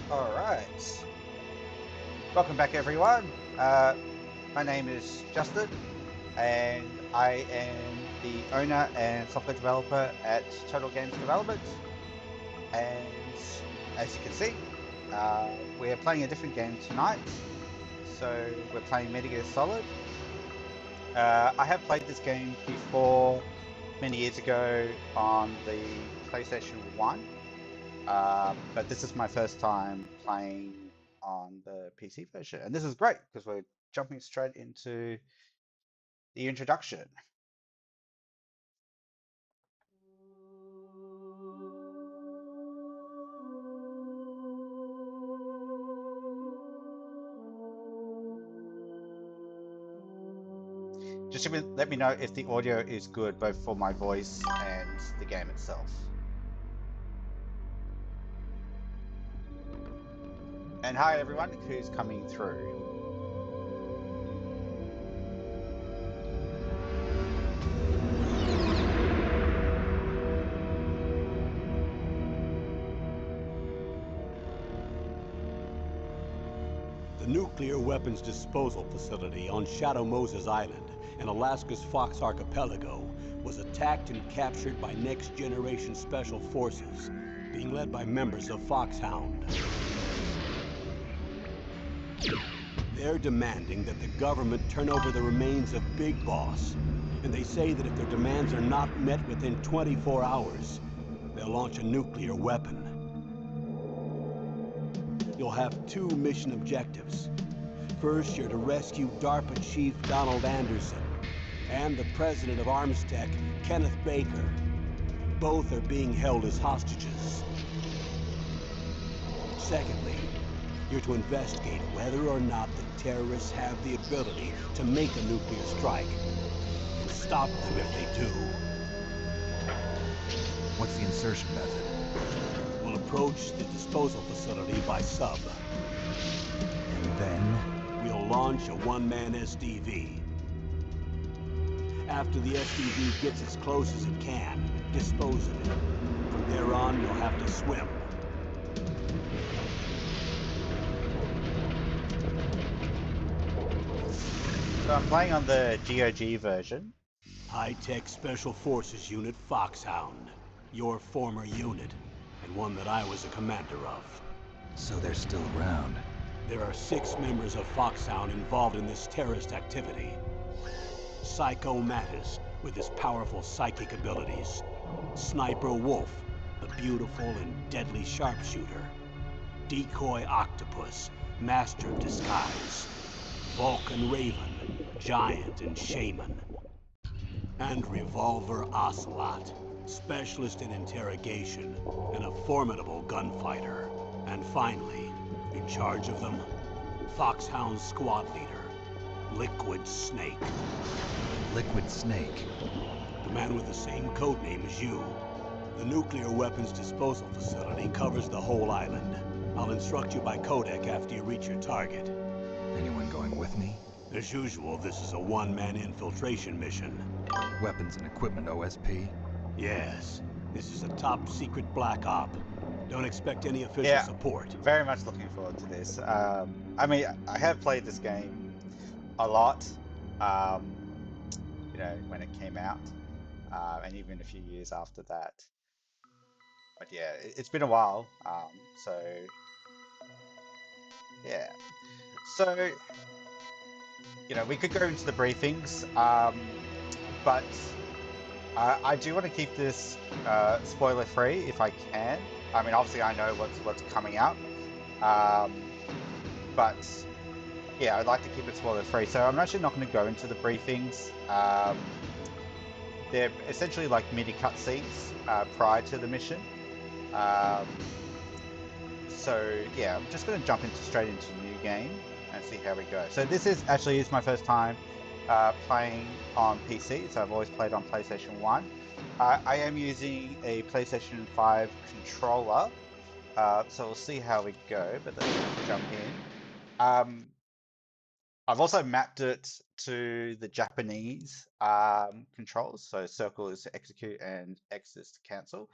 All right. Welcome back, everyone. My name is Justin, and I am the owner and software developer at Total Games Development. And as you can see, we're playing a different game tonight. So we're playing Metal Gear Solid. I have played this game before many years ago on the PlayStation 1. But this is my first time playing on the PC version, and this is great because we're jumping straight into the introduction. Just let me know if the audio is good, both for my voice and the game itself. And hi everyone who's coming through. The nuclear weapons disposal facility on Shadow Moses Island in Alaska's Fox Archipelago was attacked and captured by next-generation special forces, being led by members of Foxhound. They're demanding that the government turn over the remains of Big Boss, and they say that if their demands are not met within 24 hours, they'll launch a nuclear weapon. You'll have two mission objectives. First, you're to rescue DARPA Chief Donald Anderson and the president of Armstech, Kenneth Baker. Both are being held as hostages. Secondly, you're to investigate whether or not the terrorists have the ability to make a nuclear strike and stop them if they do. What's the insertion method? We'll approach the disposal facility by sub. And then? We'll launch a one-man SDV. After the SDV gets as close as it can, dispose of it. From there on, you'll have to swim. So I'm playing on the GOG version. High-tech Special Forces Unit Foxhound. Your former unit, and one that I was a commander of. So they're still around. There are 6 members of Foxhound involved in this terrorist activity. Psycho Mattis, with his powerful psychic abilities. Sniper Wolf, the beautiful and deadly sharpshooter. Decoy Octopus, master of disguise. Vulcan Raven, giant and shaman. And Revolver Ocelot, specialist in interrogation and a formidable gunfighter. And finally, in charge of them, Foxhound squad leader, Liquid Snake. Liquid Snake. The man with the same code name as you. The nuclear weapons disposal facility covers the whole island. I'll instruct you by codec after you reach your target. Anyone going with me? As usual, this is a one-man infiltration mission. Weapons and equipment OSP? Yes, this is a top-secret black op. Don't expect any official Yeah, support. very much looking forward to this. I mean, I have played this game a lot, when it came out, and even a few years after that. But yeah, it's been a while. So yeah, so we could go into the briefings, but I do want to keep this spoiler free if I can. I mean, obviously I know what's coming out, but yeah, I'd like to keep it spoiler free. So I'm actually not going to go into the briefings. They're essentially like mini cutscenes prior to the mission. So yeah, I'm just going to jump straight into new game and see how we go. So this is my first time playing on PC. So I've always played on PlayStation 1. I am using a PlayStation 5 controller. So we'll see how we go, but let's jump in. I've also mapped it to the Japanese controls. So circle is to execute and X is to cancel.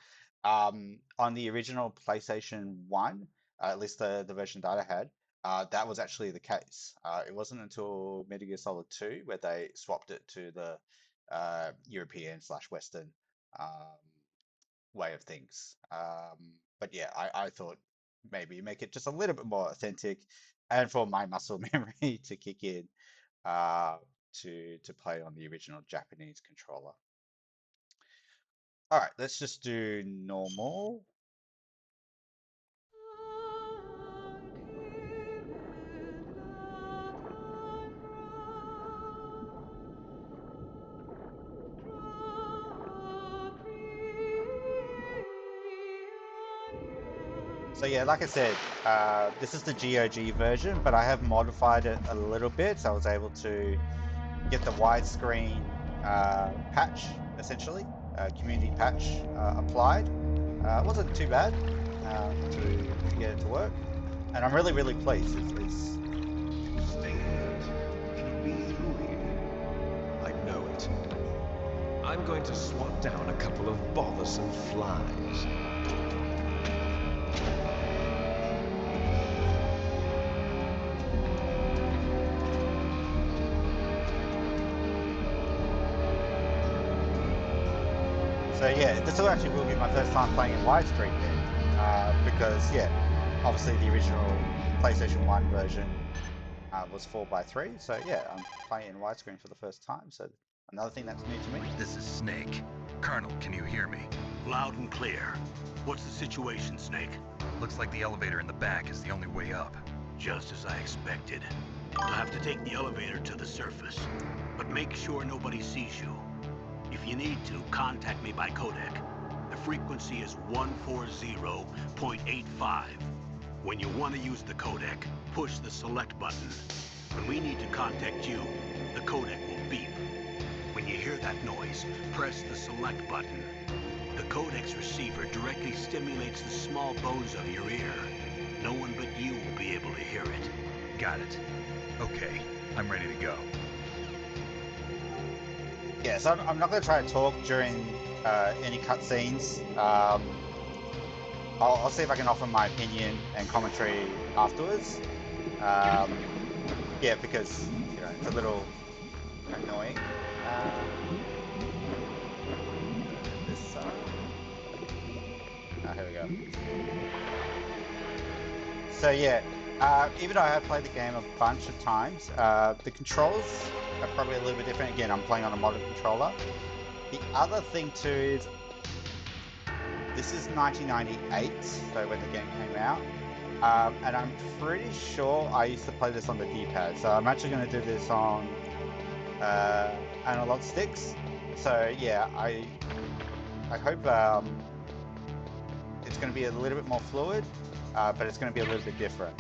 On the original PlayStation 1, at least the version that I had, that was actually the case. It wasn't until Metal Gear Solid 2 where they swapped it to the European slash Western um, way of things. But yeah, I thought maybe make it just a little bit more authentic, and for my muscle memory to kick in uh, to play on the original Japanese controller. All right, let's just do normal. So yeah, like I said, this is the GOG version, but I have modified it a little bit, so I was able to get the widescreen patch, essentially, community patch applied. It wasn't too bad to get it to work, and I'm really pleased. It's Stay alert. It'll be through here. I know it. I'm going to swat down a couple of bothersome flies. So yeah, this will actually be my first time playing in widescreen then, because yeah, obviously the original PlayStation 1 version was 4:3, so yeah, I'm playing in widescreen for the first time, so another thing that's new to me. This is Snake. Colonel, can you hear me? Loud and clear. What's the situation, Snake? Looks like the elevator in the back is the only way up. Just as I expected. You'll have to take the elevator to the surface, but make sure nobody sees you. If you need to, contact me by codec. The frequency is 140.85. When you want to use the codec, push the select button. When we need to contact you, the codec will beep. When you hear that noise, press the select button. The codec's receiver directly stimulates the small bones of your ear. No one but you will be able to hear it. Got it. Okay, I'm ready to go. Yeah, so I'm not going to try to talk during any cutscenes. I'll see if I can offer my opinion and commentary afterwards. Yeah, because you know it's a little annoying. This. Here we go. So yeah, even though I have played the game a bunch of times, the controls are probably a little bit different. Again, I'm playing on a modern controller. The other thing too is this is 1998, so when the game came out, and I'm pretty sure I used to play this on the D-pad. So I'm actually going to do this on analog sticks. So yeah, I hope it's going to be a little bit more fluid, but it's going to be a little bit different.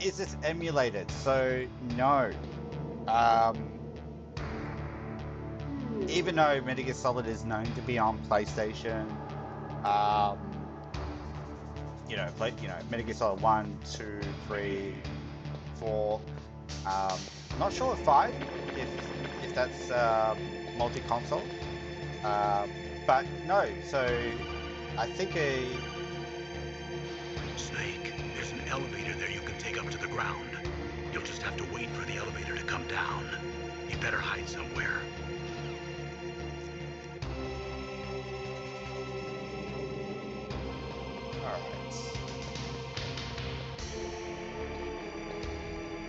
Is this emulated? So no. Even though Metal Gear Solid is known to be on PlayStation, Metal Gear Solid 1, 2, 3, 4. Not sure with 5 if that's multi-console. But no, so I think Snake, there's an elevator there you can take up to the ground. You'll just have to wait for the elevator to come down. You better hide somewhere.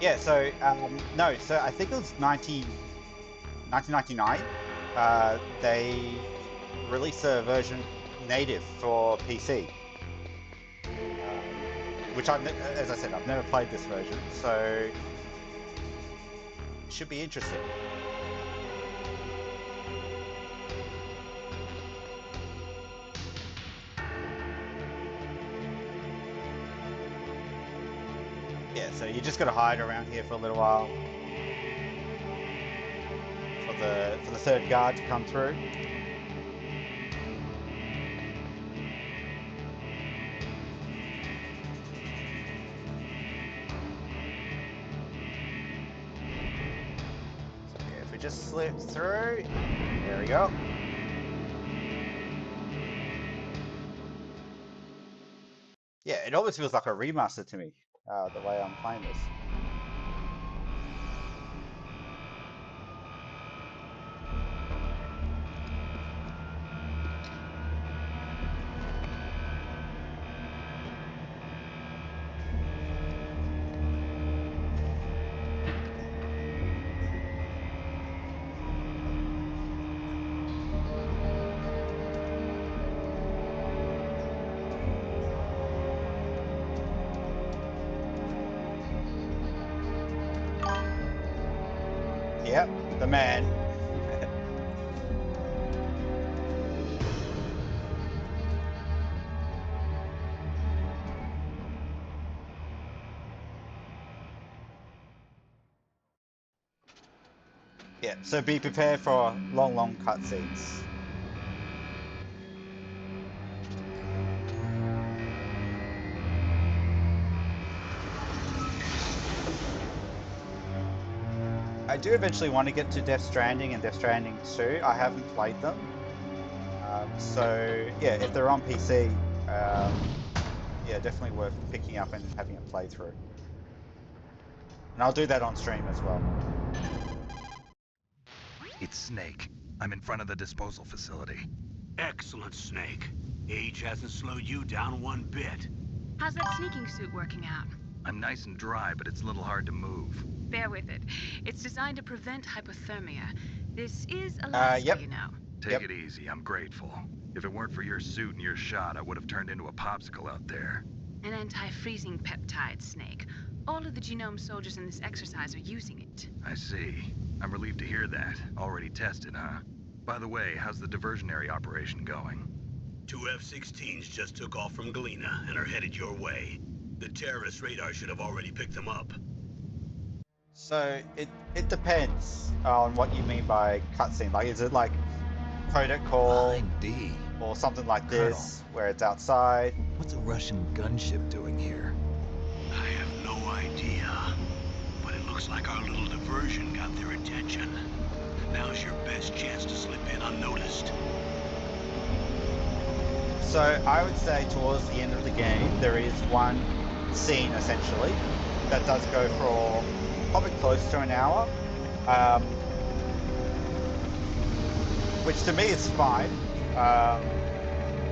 yeah, so no, so I think it was 1999. They released a version native for PC, which as I said, I've never played this version, so it should be interesting. Yeah, so you just got to hide around here for a little while for the third guard to come through. So yeah, if we just slip through, there we go. It almost feels like a remaster to me, the way I'm playing this. Yep, the man. Yeah, so be prepared for long cutscenes. I do eventually want to get to Death Stranding and Death Stranding 2. I haven't played them. So, yeah, if they're on PC, yeah, definitely worth picking up and having a playthrough. And I'll do that on stream as well. It's Snake. I'm in front of the disposal facility. Excellent, Snake. Age hasn't slowed you down one bit. How's that sneaking suit working out? I'm nice and dry, but it's a little hard to move. Bear with it. It's designed to prevent hypothermia. This is Alaska, Yep. you know. Take it easy, I'm grateful. If it weren't for your suit and your shot, I would have turned into a popsicle out there. An anti-freezing peptide, Snake. All of the genome soldiers in this exercise are using it. I see. I'm relieved to hear that. Already tested, huh? By the way, how's the diversionary operation going? 2 F-16s just took off from Galena and are headed your way. The terrorist radar should have already picked them up. So it depends on what you mean by cutscene. Like, is it like protocol Line D. or something like Colonel. this, where it's outside? What's a Russian gunship doing here? I have no idea, but it looks like our little diversion got their attention. Now's your best chance to slip in unnoticed. So I would say towards the end of the game, there is one scene essentially that does go for probably close to an hour, which to me is fine.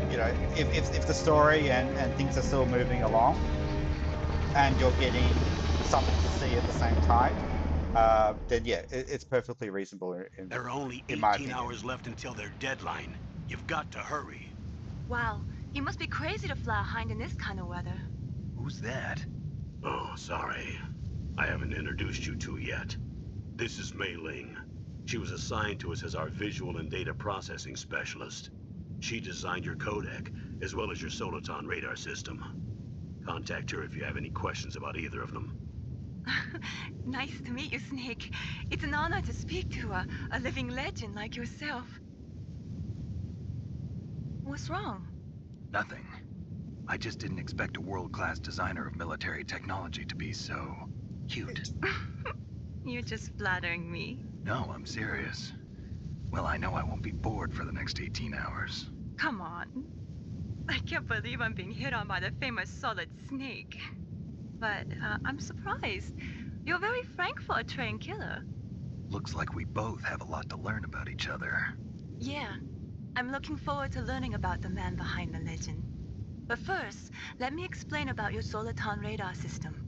You know, if the story and things are still moving along, and you're getting something to see at the same time, then yeah, it's perfectly reasonable. There are only in my 18 opinion. hours left until their deadline. You've got to hurry. Wow, you must be crazy to fly a hind in this kind of weather. Who's that? Oh, sorry. I haven't introduced you to yet. This is Mei Ling. She was assigned to us as our visual and data processing specialist. She designed your codec, as well as your Soliton radar system. Contact her if you have any questions about either of them. Nice to meet you, Snake. It's an honor to speak to a living legend like yourself. What's wrong? Nothing. I just didn't expect a world-class designer of military technology to be so cute. You're just flattering me. No, I'm serious. Well, I know I won't be bored for the next 18 hours. Come on. I can't believe I'm being hit on by the famous Solid Snake. But I'm surprised. You're very frank for a trained killer. Looks like we both have a lot to learn about each other. Yeah, I'm looking forward to learning about the man behind the legend. But first, let me explain about your Soliton radar system.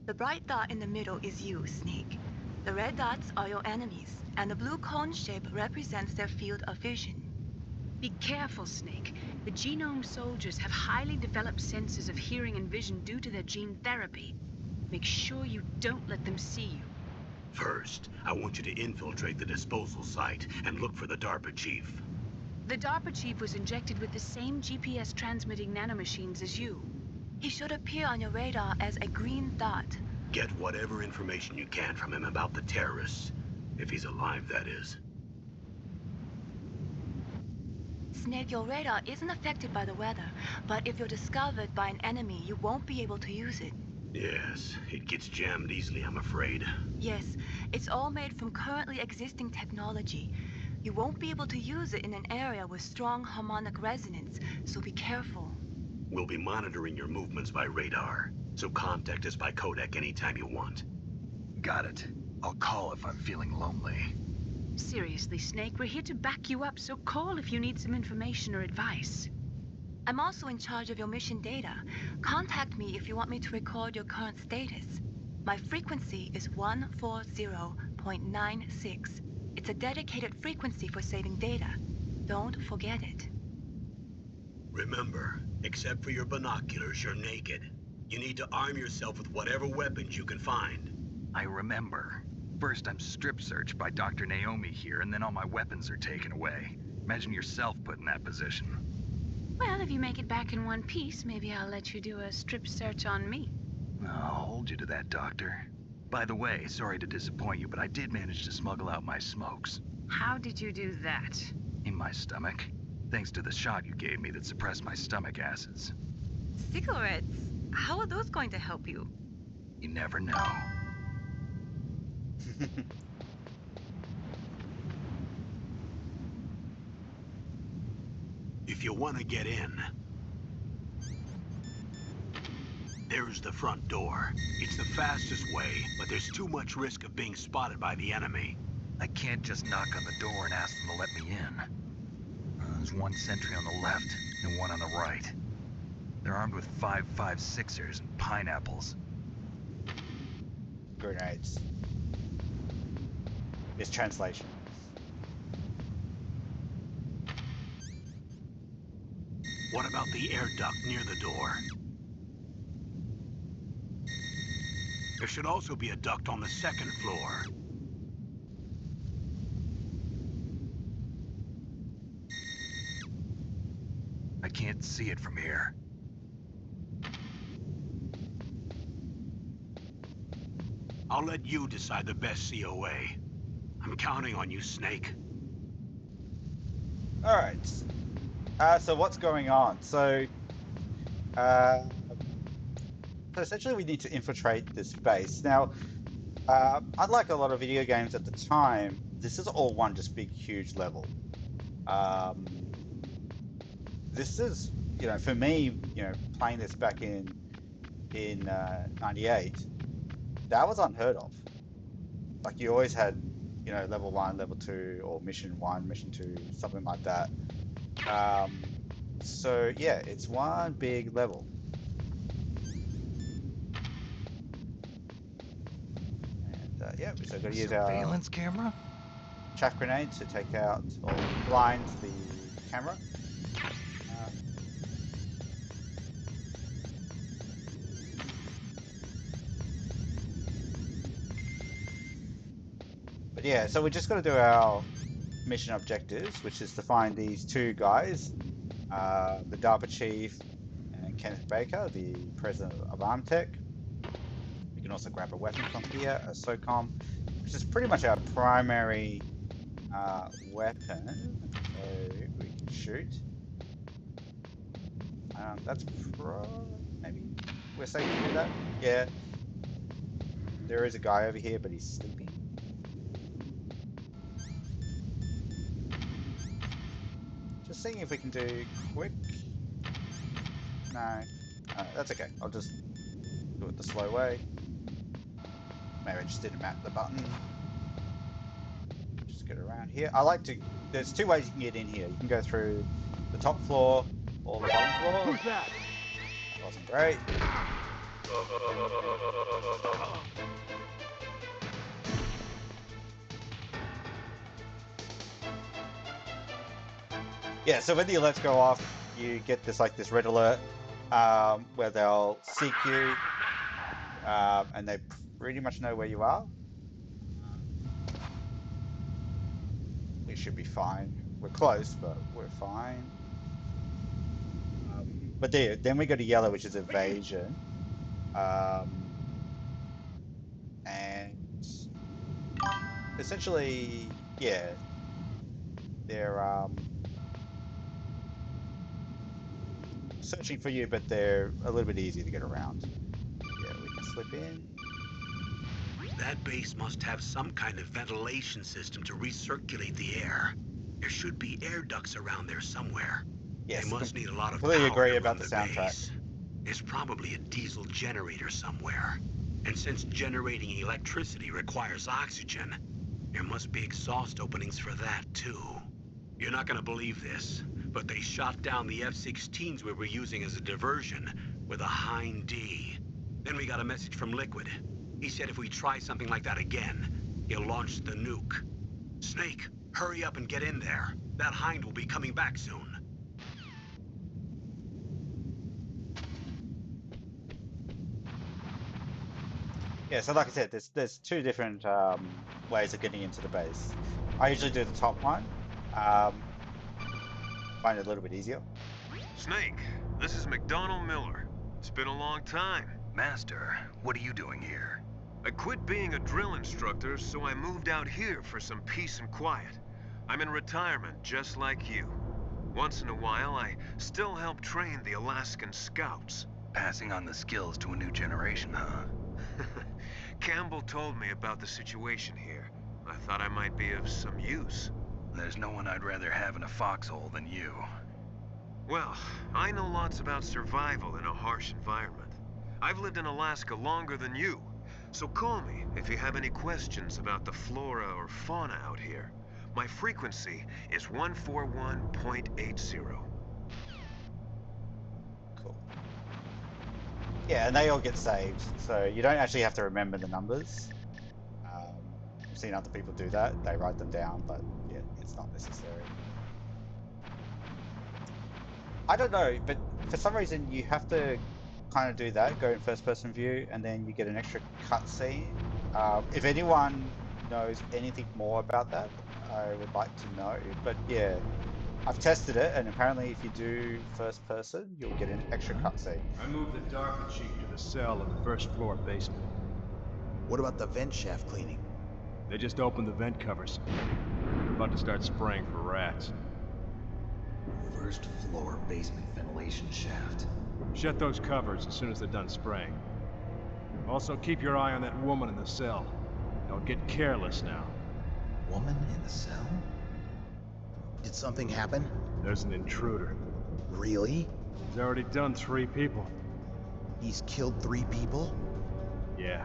The bright dot in the middle is you, Snake. The red dots are your enemies, and the blue cone shape represents their field of vision. Be careful, Snake. The genome soldiers have highly developed senses of hearing and vision due to their gene therapy. Make sure you don't let them see you. First, I want you to infiltrate the disposal site and look for the DARPA chief. The DARPA chief was injected with the same GPS transmitting nanomachines as you. He should appear on your radar as a green dot. Get whatever information you can from him about the terrorists. If he's alive, that is. Snake, your radar isn't affected by the weather, but if you're discovered by an enemy, you won't be able to use it. Yes, it gets jammed easily, I'm afraid. Yes, it's all made from currently existing technology. You won't be able to use it in an area with strong harmonic resonance, so be careful. We'll be monitoring your movements by radar, so contact us by codec anytime you want. Got it. I'll call if I'm feeling lonely. Seriously, Snake, we're here to back you up, so call if you need some information or advice. I'm also in charge of your mission data. Contact me if you want me to record your current status. My frequency is 140.96. It's a dedicated frequency for saving data. Don't forget it. Remember, except for your binoculars, you're naked. You need to arm yourself with whatever weapons you can find. I remember. First, I'm strip searched by Dr. Naomi here, and then all my weapons are taken away. Imagine yourself put in that position. Well, if you make it back in one piece, maybe I'll let you do a strip search on me. I'll hold you to that, Doctor. By the way, sorry to disappoint you, but I did manage to smuggle out my smokes. How did you do that? In my stomach. Thanks to the shot you gave me that suppressed my stomach acids. Cigarettes? How are those going to help you? You never know. If you want to get in, there's the front door. It's the fastest way, but there's too much risk of being spotted by the enemy. I can't just knock on the door and ask them to let me in. There's one sentry on the left and one on the right. They're armed with 5.56ers and pineapples. Grenades. Mistranslation. What about the air duct near the door? There should also be a duct on the second floor. I can't see it from here. I'll let you decide the best COA. I'm counting on you, Snake. Alright. So what's going on? So essentially we need to infiltrate this base. Now, unlike a lot of video games at the time, this is all one just big, huge level. This is, for me, playing this back in 98, that was unheard of. Like, you always had, level 1, level 2, or mission 1, mission 2, something like that. So yeah, it's one big level. And yeah, so we've got to use our Surveillance camera? chaff grenade to take out or blind the camera. But yeah, so we just got to do our mission objectives, which is to find these two guys, the DARPA chief and Kenneth Baker, the president of Armtech. We can also grab a weapon from here, a SOCOM, which is pretty much our primary weapon. So we can shoot. That's maybe we're safe to do that. Yeah. There is a guy over here, but he's sleeping. Just seeing if we can do quick. No. That's okay. I'll just do it the slow way. Maybe I just didn't map the button. Just get around here. I like to... There's two ways you can get in here. You can go through the top floor or the bottom floor. Who's that? That wasn't great. Yeah, so when the alerts go off, you get this red alert where they'll seek you, and they pretty much know where you are. We should be fine. We're close, but we're fine. But then we go to yellow, which is evasion, and essentially, yeah, they're searching for you, but they're a little bit easier to get around. Yeah, we can slip in. That base must have some kind of ventilation system to recirculate the air. There should be air ducts around there somewhere. Yes, They must need a lot of completely power agree to about run the the soundtrack. base. There's probably a diesel generator somewhere. And since generating electricity requires oxygen, there must be exhaust openings for that, too. You're not gonna believe this, but they shot down the F-16s we were using as a diversion with a Hind D. Then we got a message from Liquid. He said if we try something like that again, he'll launch the nuke. Snake, hurry up and get in there. That Hind will be coming back soon. Yeah, so like I said, there's two different ways of getting into the base. I usually do the top one. Find it a little bit easier. Snake, this is McDonald Miller. It's been a long time. Master, what are you doing here? I quit being a drill instructor, so I moved out here for some peace and quiet. I'm in retirement, just like you. Once in a while, I still help train the Alaskan Scouts. Passing on the skills to a new generation, huh? Campbell told me about the situation here. I thought I might be of some use. There's no one I'd rather have in a foxhole than you. Well, I know lots about survival in a harsh environment. I've lived in Alaska longer than you, so call me if you have any questions about the flora or fauna out here. My frequency is 141.80. Cool. Yeah, and they all get saved, so you don't actually have to remember the numbers. I've seen other people do that. They write them down, but yeah, it's not necessary. I don't know, but for some reason you have to kind of do that, go in first person view, and then you get an extra cutscene. If anyone knows anything more about that, I would like to know. But yeah, I've tested it, and apparently if you do first person, you'll get an extra cutscene. I moved the Darker Chief to the cell in the first floor basement. What about the vent shaft cleaning? They just opened the vent covers. They're about to start spraying for rats. First floor basement ventilation shaft. Shut those covers as soon as they're done spraying. Also, keep your eye on that woman in the cell. Don't get careless now. Woman in the cell? Did something happen? There's an intruder. Really? He's already done 3 people. He's killed 3 people? Yeah.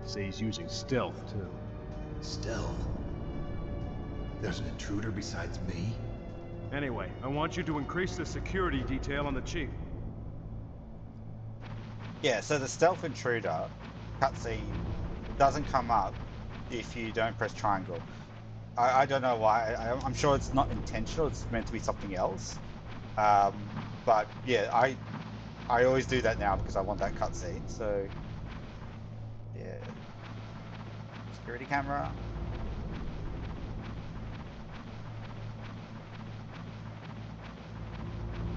Say he's using stealth, too. Stealth? There's an intruder besides me? Anyway, I want you to increase the security detail on the Chief. Yeah, so the stealth intruder cutscene doesn't come up if you don't press triangle. I don't know why. I'm sure it's not intentional. It's meant to be something else. But yeah, I always do that now because I want that cutscene. So yeah, security camera.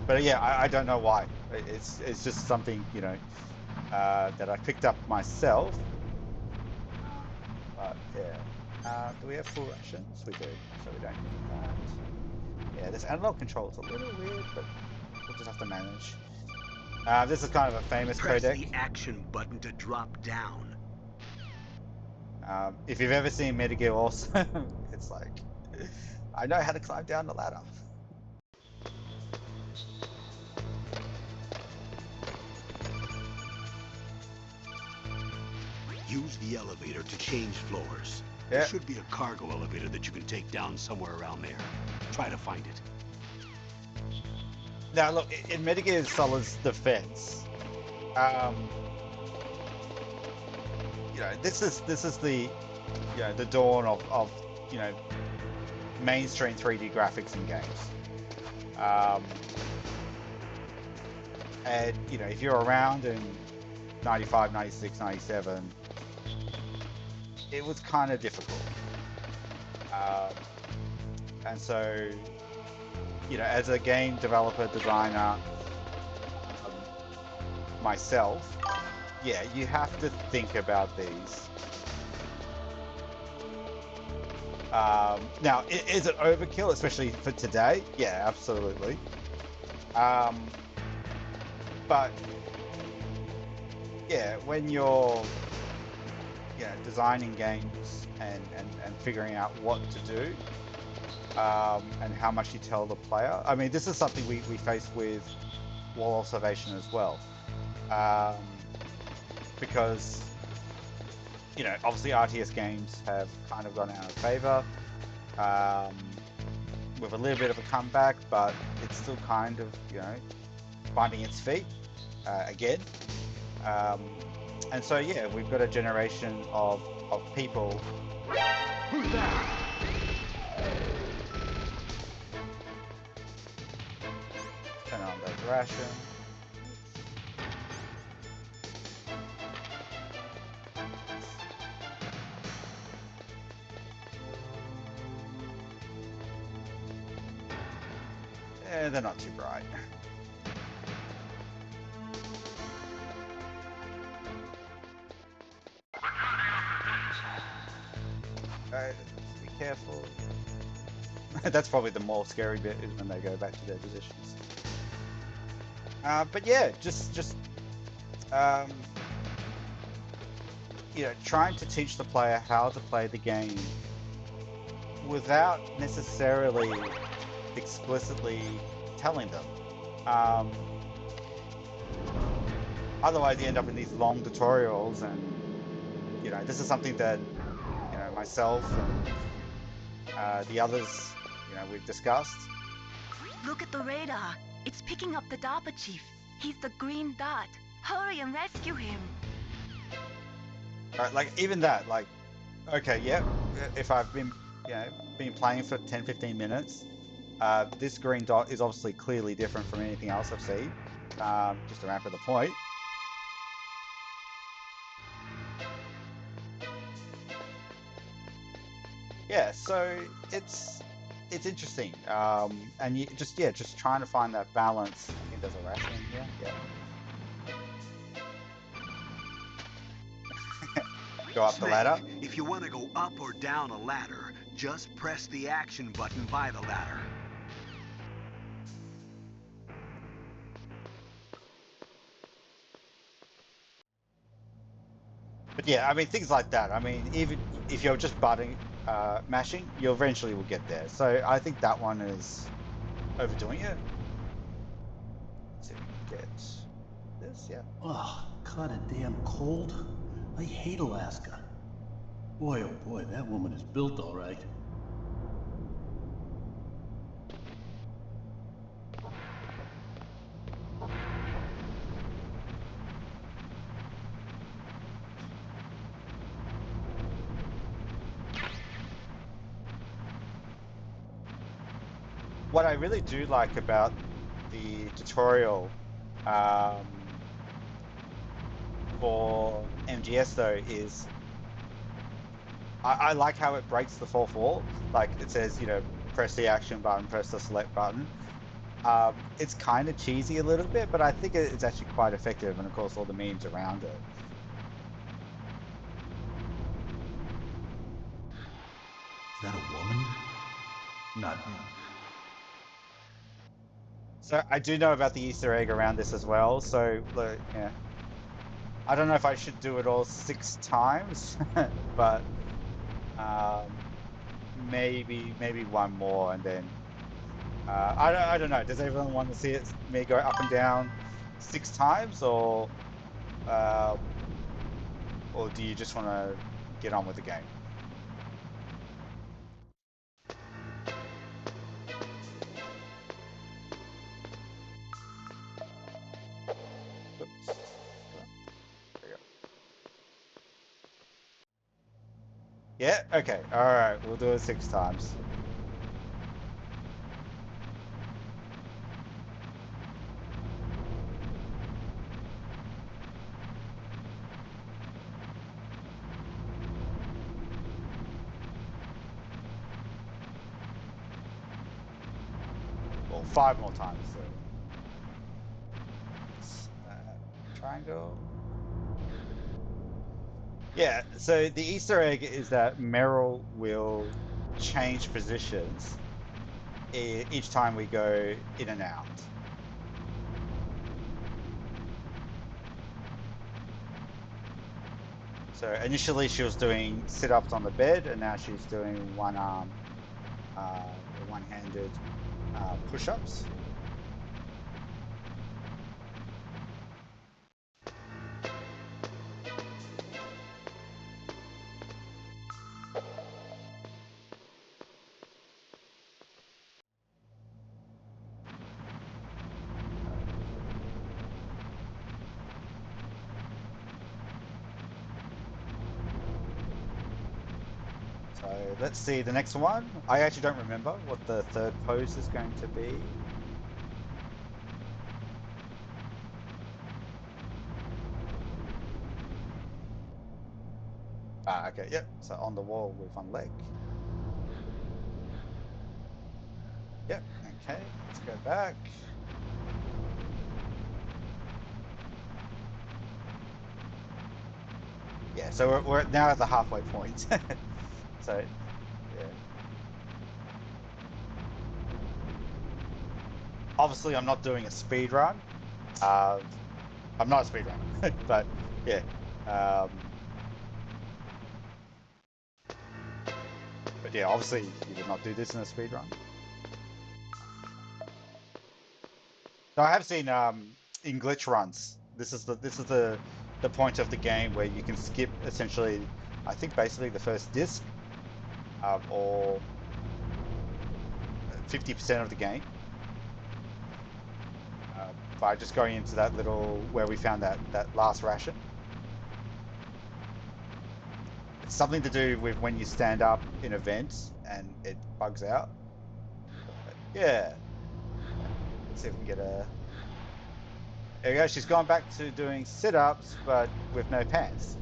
But yeah, I don't know why. It's just something, you know, that I picked up myself. But yeah. Do we have full rations? We do, so we don't need that. Yeah, this analog control is a little weird, but we'll just have to manage. This is kind of a famous Press codec. the action button to drop down. If you've ever seen Metal Gear also, it's like, I know how to climb down the ladder. Use the elevator to change floors. Yeah. There should be a cargo elevator that you can take down somewhere around there. Try to find it. Now look, in Metal Gear Solid's defense, you know, this is the, you know, the dawn of you know, mainstream 3D graphics in games. And you know, if you're around in 95, 96, 97, it was kind of difficult. And so, you know, as a game developer, designer, myself, yeah, you have to think about these. Now, is it overkill, especially for today? Yeah, absolutely. But yeah, when you're, you know, designing games and figuring out what to do, and how much you tell the player. I mean, this is something we face with wall observation as well, because obviously RTS games have kind of gone out of favor with a little bit of a comeback, but it's still kind of finding its feet again. And so yeah, we've got a generation of people. Who's that? Turn on the ration. They're not too bright. Be careful. That's probably the more scary bit, is when they go back to their positions. But yeah, just trying to teach the player how to play the game without necessarily explicitly telling them. Otherwise, you end up in these long tutorials, and this is something that myself and the others we've discussed. Look at the radar. It's picking up the DARPA chief. He's the green dot. Hurry and rescue him. Like even that, like, okay, yeah, if I've been playing for 10-15 minutes, this green dot is obviously clearly different from anything else I've seen. Just to ramp up the point. Yeah, so it's interesting, and you just trying to find that balance. I think there's a ration in here. Yeah. Go up the ladder. If you want to go up or down a ladder, just press the action button by the ladder. But yeah, I mean, things like that. I mean, even if you're just mashing, you eventually will get there. So I think that one is overdoing it. Let's see if we can get this. Yeah. Oh, kinda damn cold. I hate Alaska. Boy, oh boy, that woman is built all right. What I really do like about the tutorial for MGS though is I like how it breaks the fourth wall. Like it says, press the action button, press the select button. It's kind of cheesy a little bit, but I think it's actually quite effective, and of course all the memes around it. Is that a woman? Not him. So I do know about the Easter egg around this as well. So yeah, I don't know if I should do it all 6 times, but maybe one more, and then I don't know. Does everyone want to see me go up and down 6 times, or do you just want to get on with the game? Oops. There we go. Yeah. Okay. All right. We'll do it 6 times. Well, 5 more times. So. Triangle. Yeah, so the Easter egg is that Meryl will change positions each time we go in and out. So initially she was doing sit-ups on the bed, and now she's doing one arm or one-handed push-ups. So let's see the next one. I actually don't remember what the third pose is going to be. Okay, yep. So on the wall with one leg. Yep, okay, let's go back. Yeah, so we're now at the halfway point. So, yeah. Obviously, I'm not doing a speed run. I'm not a speed runner, but yeah. But yeah, obviously, you would not do this in a speed run. No, I have seen in glitch runs. This is the point of the game where you can skip essentially, I think basically the first disc, or 50% of the game, by just going into that little where we found that last ration. It's something to do with when you stand up in events and it bugs out. But yeah, let's see if we can get a. There we go. She's gone back to doing sit-ups, but with no pants.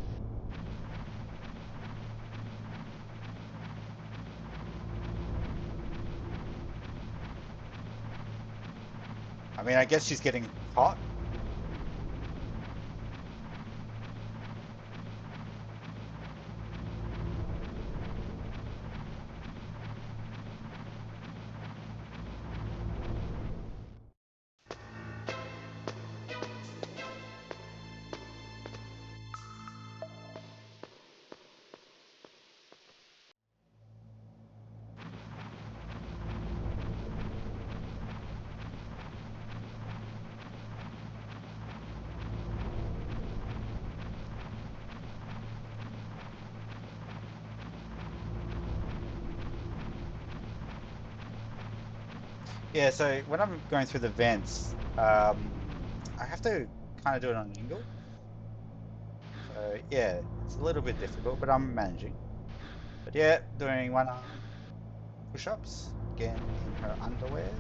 I mean, I guess she's getting hot. Yeah, so when I'm going through the vents, I have to kind of do it on an angle. So yeah, it's a little bit difficult, but I'm managing. But yeah, doing one arm push-ups again in her underwear.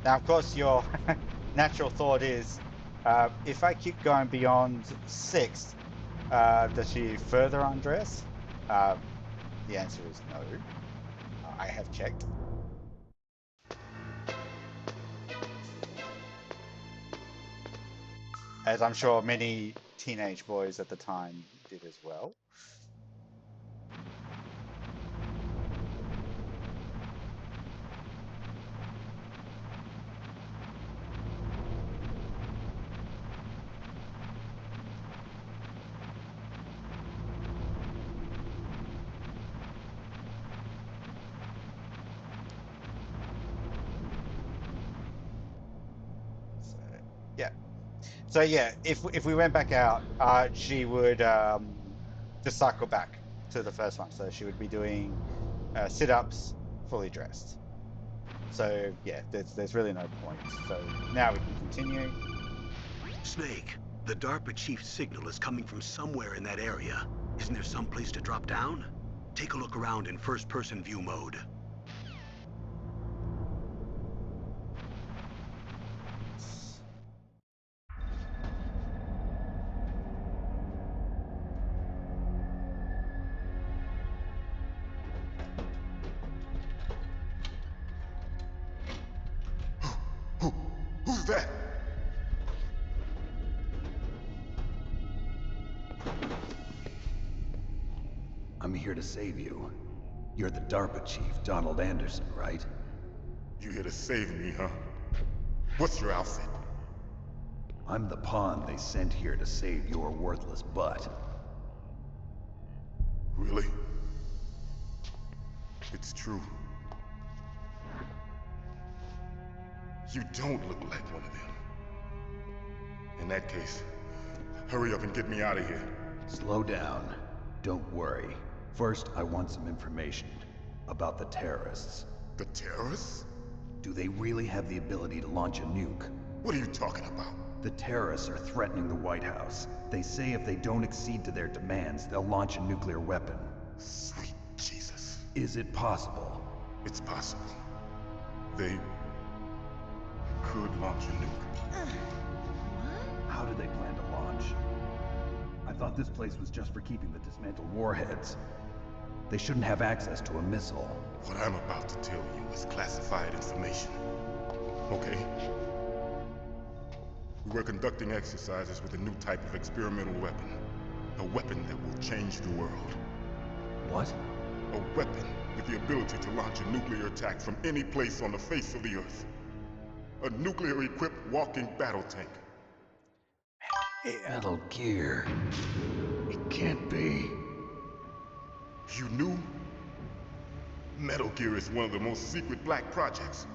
Now, of course, your natural thought is, if I keep going beyond 6, does she further undress? The answer is no. I have checked, as I'm sure many teenage boys at the time did as well. So yeah. So yeah, if we went back out, she would just cycle back to the first one. So she would be doing sit-ups fully dressed. So yeah, there's really no point. So now we can continue. Snake, the DARPA chief's signal is coming from somewhere in that area. Isn't there some place to drop down? Take a look around in first-person view mode. Who's that? I'm here to save you. You're the DARPA chief, Donald Anderson, right? You here to save me, huh? What's your outfit? I'm the pawn they sent here to save your worthless butt. Really? It's true. You don't look like one of them. In that case, hurry up and get me out of here. Slow down. Don't worry. First, I want some information about the terrorists. The terrorists? Do they really have the ability to launch a nuke? What are you talking about? The terrorists are threatening the White House. They say if they don't accede to their demands, they'll launch a nuclear weapon. Sweet Jesus. Is it possible? It's possible. They could launch a nuke. How do they plan to launch? I thought this place was just for keeping the dismantled warheads. They shouldn't have access to a missile. What I'm about to tell you is classified information. Okay? We're conducting exercises with a new type of experimental weapon. A weapon that will change the world. What? A weapon with the ability to launch a nuclear attack from any place on the face of the Earth. A nuclear-equipped walking battle tank. Metal Gear. It can't be. You knew? Metal Gear is one of the most secret black projects.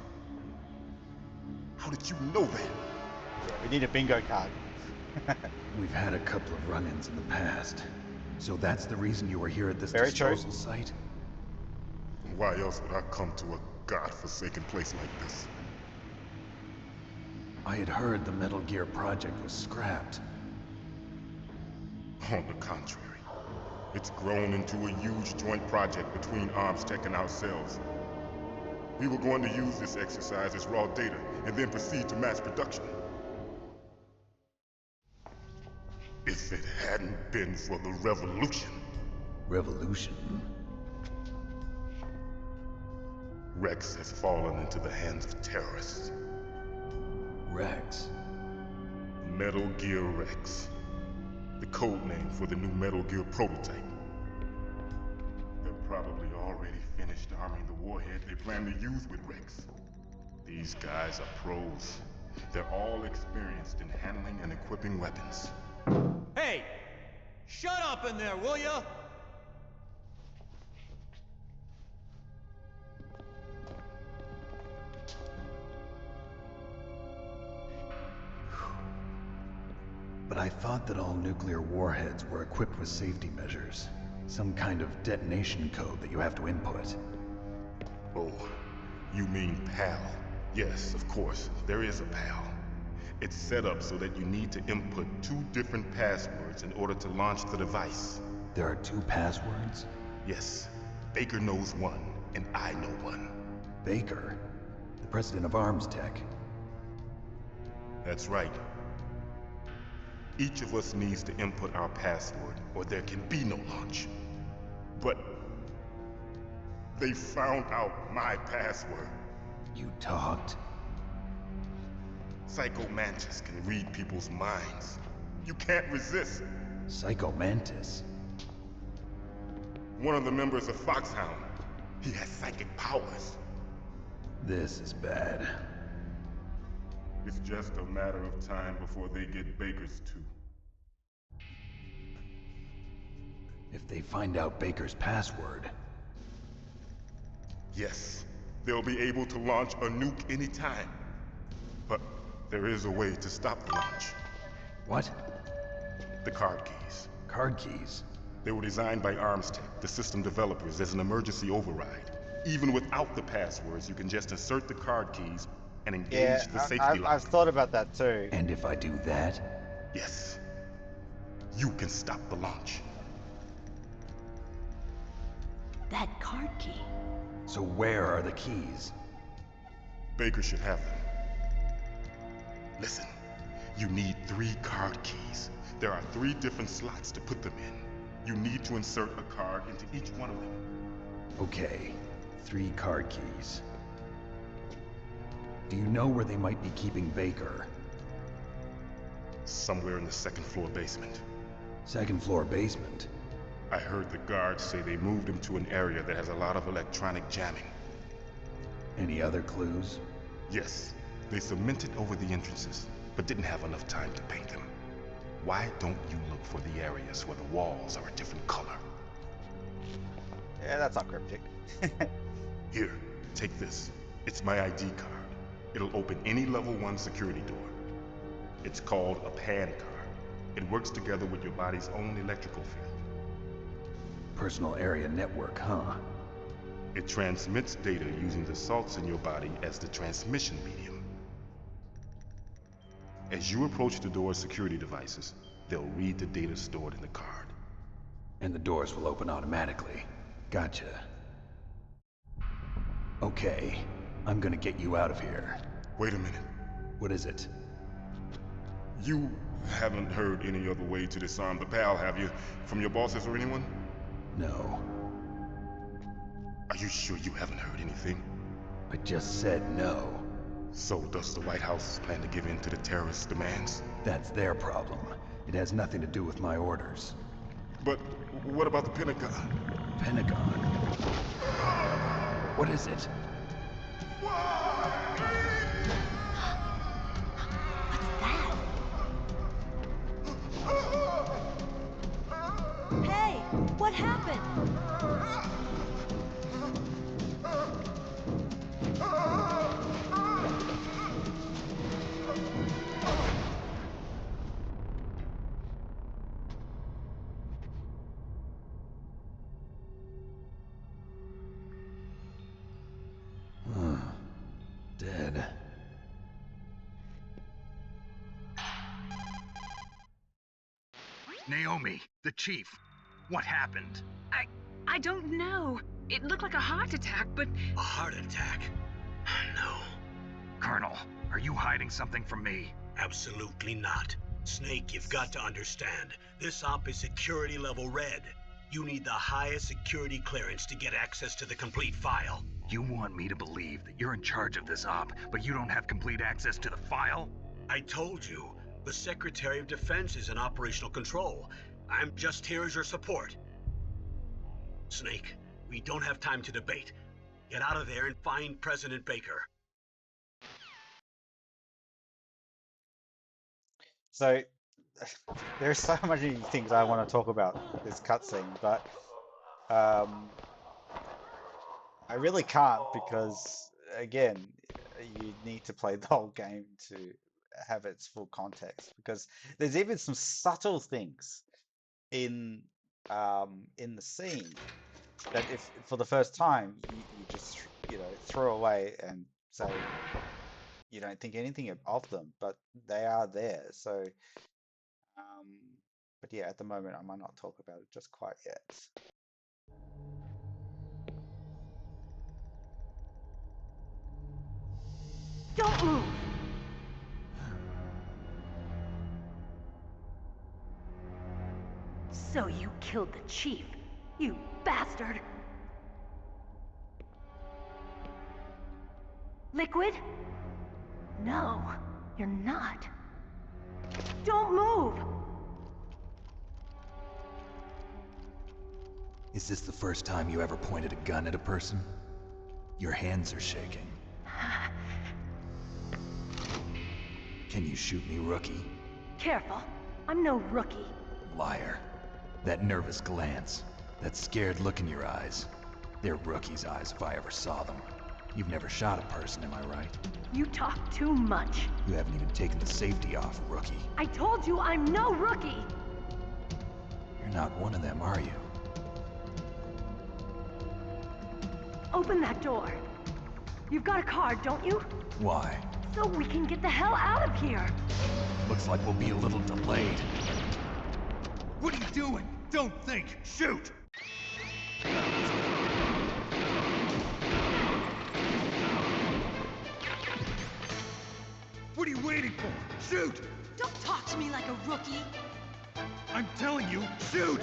How did you know that? We need a bingo card. We've had a couple of run-ins in the past. So that's the reason you were here at this Very true. disposal site? Why else would I come to a god-forsaken place like this? I had heard the Metal Gear project was scrapped. On the contrary, it's grown into a huge joint project between ArmsTech and ourselves. We were going to use this exercise as raw data and then proceed to mass production. If it hadn't been for the revolution. Revolution? Rex has fallen into the hands of terrorists. Rex? Metal Gear Rex. The code name for the new Metal Gear prototype. They're probably already finished arming the warhead they plan to use with Rex. These guys are pros. They're all experienced in handling and equipping weapons. Hey! Shut up in there, will ya? But I thought that all nuclear warheads were equipped with safety measures. Some kind of detonation code that you have to input. Oh, you mean PAL? Yes, of course, there is a PAL. It's set up so that you need to input 2 different passwords in order to launch the device. There are 2 passwords? Yes. Baker knows one, and I know one. Baker? The president of ArmsTech? That's right. Each of us needs to input our password, or there can be no launch. But they found out my password. You talked? Psycho Mantis can read people's minds. You can't resist. Psycho Mantis? One of the members of Foxhound. He has psychic powers. This is bad. It's just a matter of time before they get Baker's too. If they find out Baker's password... Yes, they'll be able to launch a nuke anytime. But there is a way to stop the launch. What? The card keys. Card keys? They were designed by ArmsTech, the system developers, as an emergency override. Even without the passwords, you can just insert the card keys and engage the safety lock. I've thought about that too. And if I do that? Yes. You can stop the launch. That card key. So where are the keys? Baker should have them. Listen, you need 3 card keys. There are 3 different slots to put them in. You need to insert a card into each one of them. Okay, 3 card keys. Do you know where they might be keeping Baker? Somewhere in the 2nd floor basement. 2nd floor basement? I heard the guards say they moved him to an area that has a lot of electronic jamming. Any other clues? Yes, they cemented over the entrances, but didn't have enough time to paint them. Why don't you look for the areas where the walls are a different color? Yeah, that's not cryptic. Here, take this. It's my ID card. It'll open any level 1 security door. It's called a PAN card. It works together with your body's own electrical field. Personal area network, huh? It transmits data using the salts in your body as the transmission medium. As you approach the door's security devices, they'll read the data stored in the card. And the doors will open automatically. Gotcha. Okay, I'm gonna get you out of here. Wait a minute. What is it? You haven't heard any other way to disarm the PAL, have you? From your bosses or anyone? No. Are you sure you haven't heard anything? I just said no. So does the White House plan to give in to the terrorists' demands? That's their problem. It has nothing to do with my orders. But what about the Pentagon? Pentagon? What is it? Hey, what happened? Dead. Naomi, the chief. What happened? I don't know. It looked like a heart attack, but... A heart attack? No. Colonel, are you hiding something from me? Absolutely not. Snake, you've got to understand. This op is security level red. You need the highest security clearance to get access to the complete file. You want me to believe that you're in charge of this op, but you don't have complete access to the file? I told you, the Secretary of Defense is in operational control. I'm just here as your support. Snake, we don't have time to debate. Get out of there and find President Baker. So, there's so many things I want to talk about this cutscene, but I really can't because, again, you need to play the whole game to have its full context. Because there's even some subtle things in the scene that, if for the first time, you just throw away and say you don't think anything of them, but they are there. So, but yeah, at the moment I might not talk about it just quite yet. Don't move! So you killed the chief, you bastard! Liquid? No, you're not. Don't move! Is this the first time you ever pointed a gun at a person? Your hands are shaking. Can you shoot me, rookie? Careful, I'm no rookie. Liar. That nervous glance, that scared look in your eyes. They're rookie's eyes if I ever saw them. You've never shot a person, am I right? You talk too much. You haven't even taken the safety off, rookie. I told you I'm no rookie! You're not one of them, are you? Open that door. You've got a card, don't you? Why? So we can get the hell out of here! Looks like we'll be a little delayed. What are you doing? Don't think! Shoot! What are you waiting for? Shoot! Don't talk to me like a rookie! I'm telling you, shoot!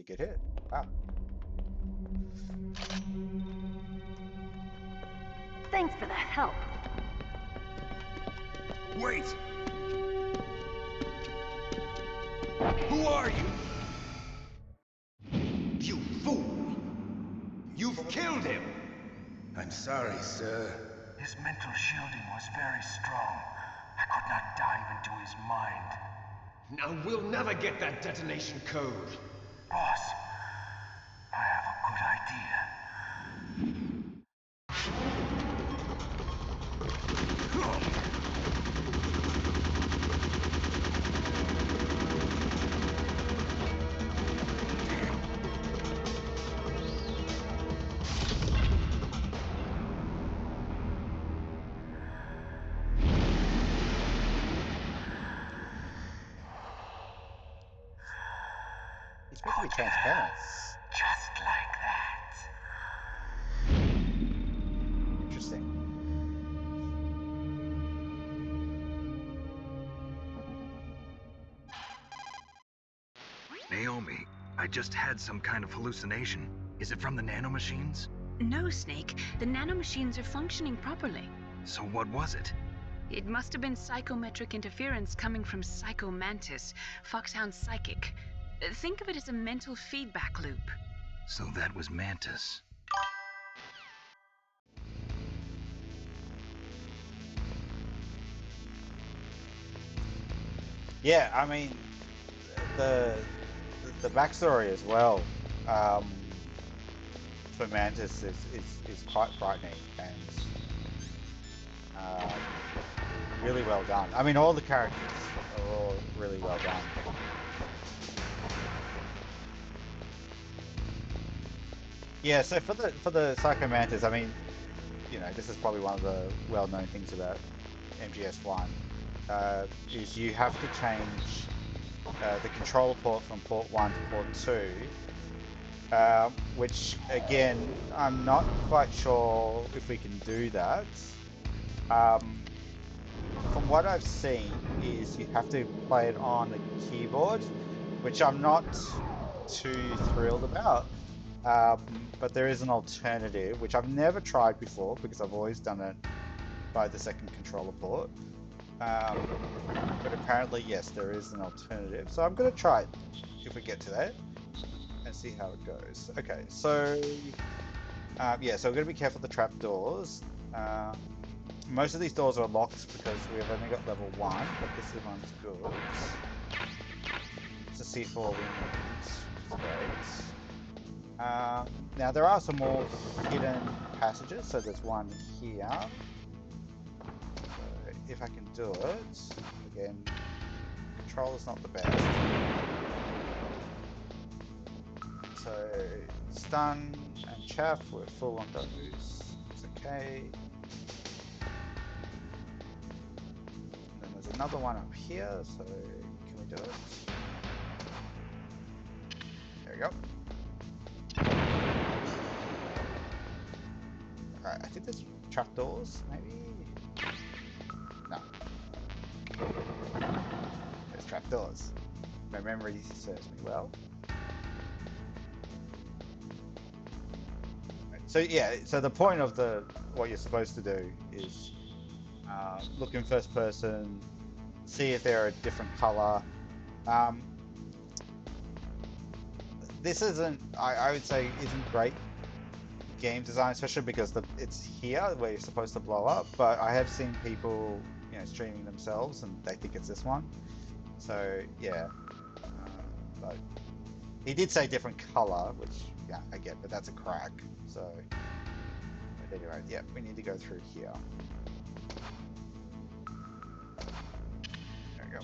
get hit. Wow. Thanks for the help. Wait! Who are you? You fool! You've killed him! I'm sorry, sir. His mental shielding was very strong. I could not dive into his mind. Now we'll never get that detonation code. Boss, I have a good idea. It's meant to be transparent. Just like that. Interesting. Naomi, I just had some kind of hallucination. Is it from the nanomachines? No, Snake. The nanomachines are functioning properly. So what was it? It must have been psychometric interference coming from Psycho Mantis, Foxhound's psychic. Think of it as a mental feedback loop. So that was Mantis. Yeah, I mean, the backstory as well for Mantis is quite frightening and really well done. I mean, all the characters are all really well done. Yeah, so for the Psycho Mantis, I mean, you know, this is probably one of the well-known things about MGS1, is you have to change the control port from port 1 to port 2, which again, I'm not quite sure if we can do that. From what I've seen is you have to play it on the keyboard, which I'm not too thrilled about. But there is an alternative, which I've never tried before because I've always done it by the second controller port. But apparently, yes, there is an alternative. So I'm going to try it if we get to that and see how it goes. Okay, so yeah, so we're going to be careful of the trap doors. Most of these doors are locked because we've only got level 1, but this one's good. It's a C4 windows. It's great. Now there are some more hidden passages, so there's one here. So if I can do it, again, controller's not the best. So stun and chaff, we're full on those. It's okay. And then there's another one up here, so can we do it? There we go. Alright, I think there's trapdoors, maybe? No. There's trapdoors. My memory serves me well. So yeah, so the point of what you're supposed to do is look in first person, see if they're a different color. This isn't, I would say, isn't great game design, especially because it's here where you're supposed to blow up. But I have seen people, you know, streaming themselves and they think it's this one. So yeah, but he did say different color, which yeah, I get, but that's a crack. So at any rate, yeah, we need to go through here. There we go.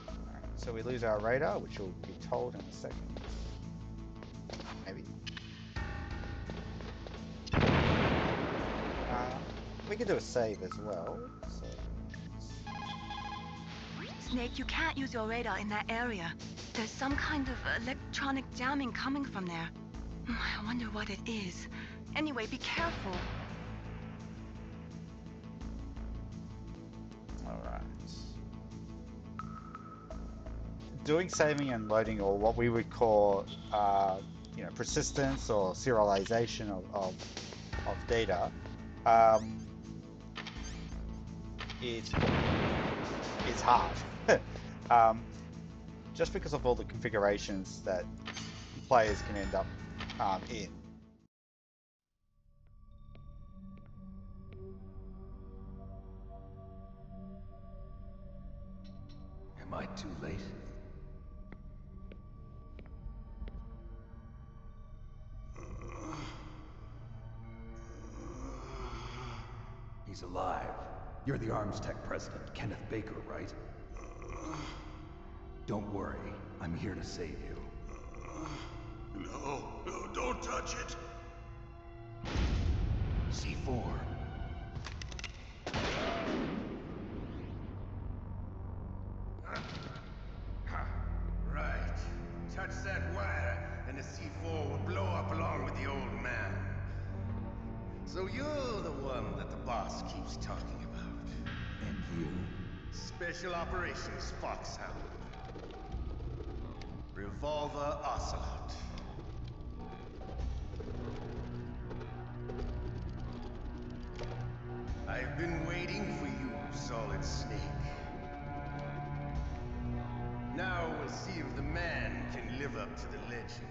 Alright, so we lose our radar, which will be told in a second. Maybe. We could do a save as well. So. Snake, you can't use your radar in that area. There's some kind of electronic jamming coming from there. I wonder what it is. Anyway, be careful. Alright. doing saving and loading, or what we would call, you know, persistence or serialization of data, is hard. Just because of all the configurations that players can end up in. Am I too late? He's alive. You're the Arms Tech president, Kenneth Baker, right? Don't worry. I'm here to save you. No, don't touch it. C4. Right. Touch that wire, and the C4 will blow up along with the old man. So you're the one that the boss keeps talking about. And you? Special Operations Foxhound. Revolver Ocelot. I've been waiting for you, Solid Snake. Now we'll see if the man can live up to the legend.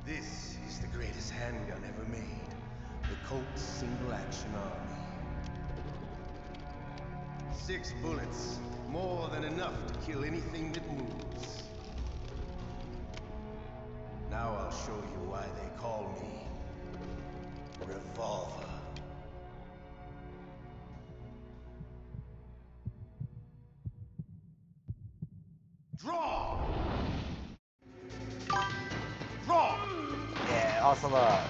This is the greatest handgun ever made. The Colt Single Action Army. 6 bullets, more than enough to kill anything that moves. Now I'll show you why they call me Revolver. Draw! Draw! Yeah, Ocelot.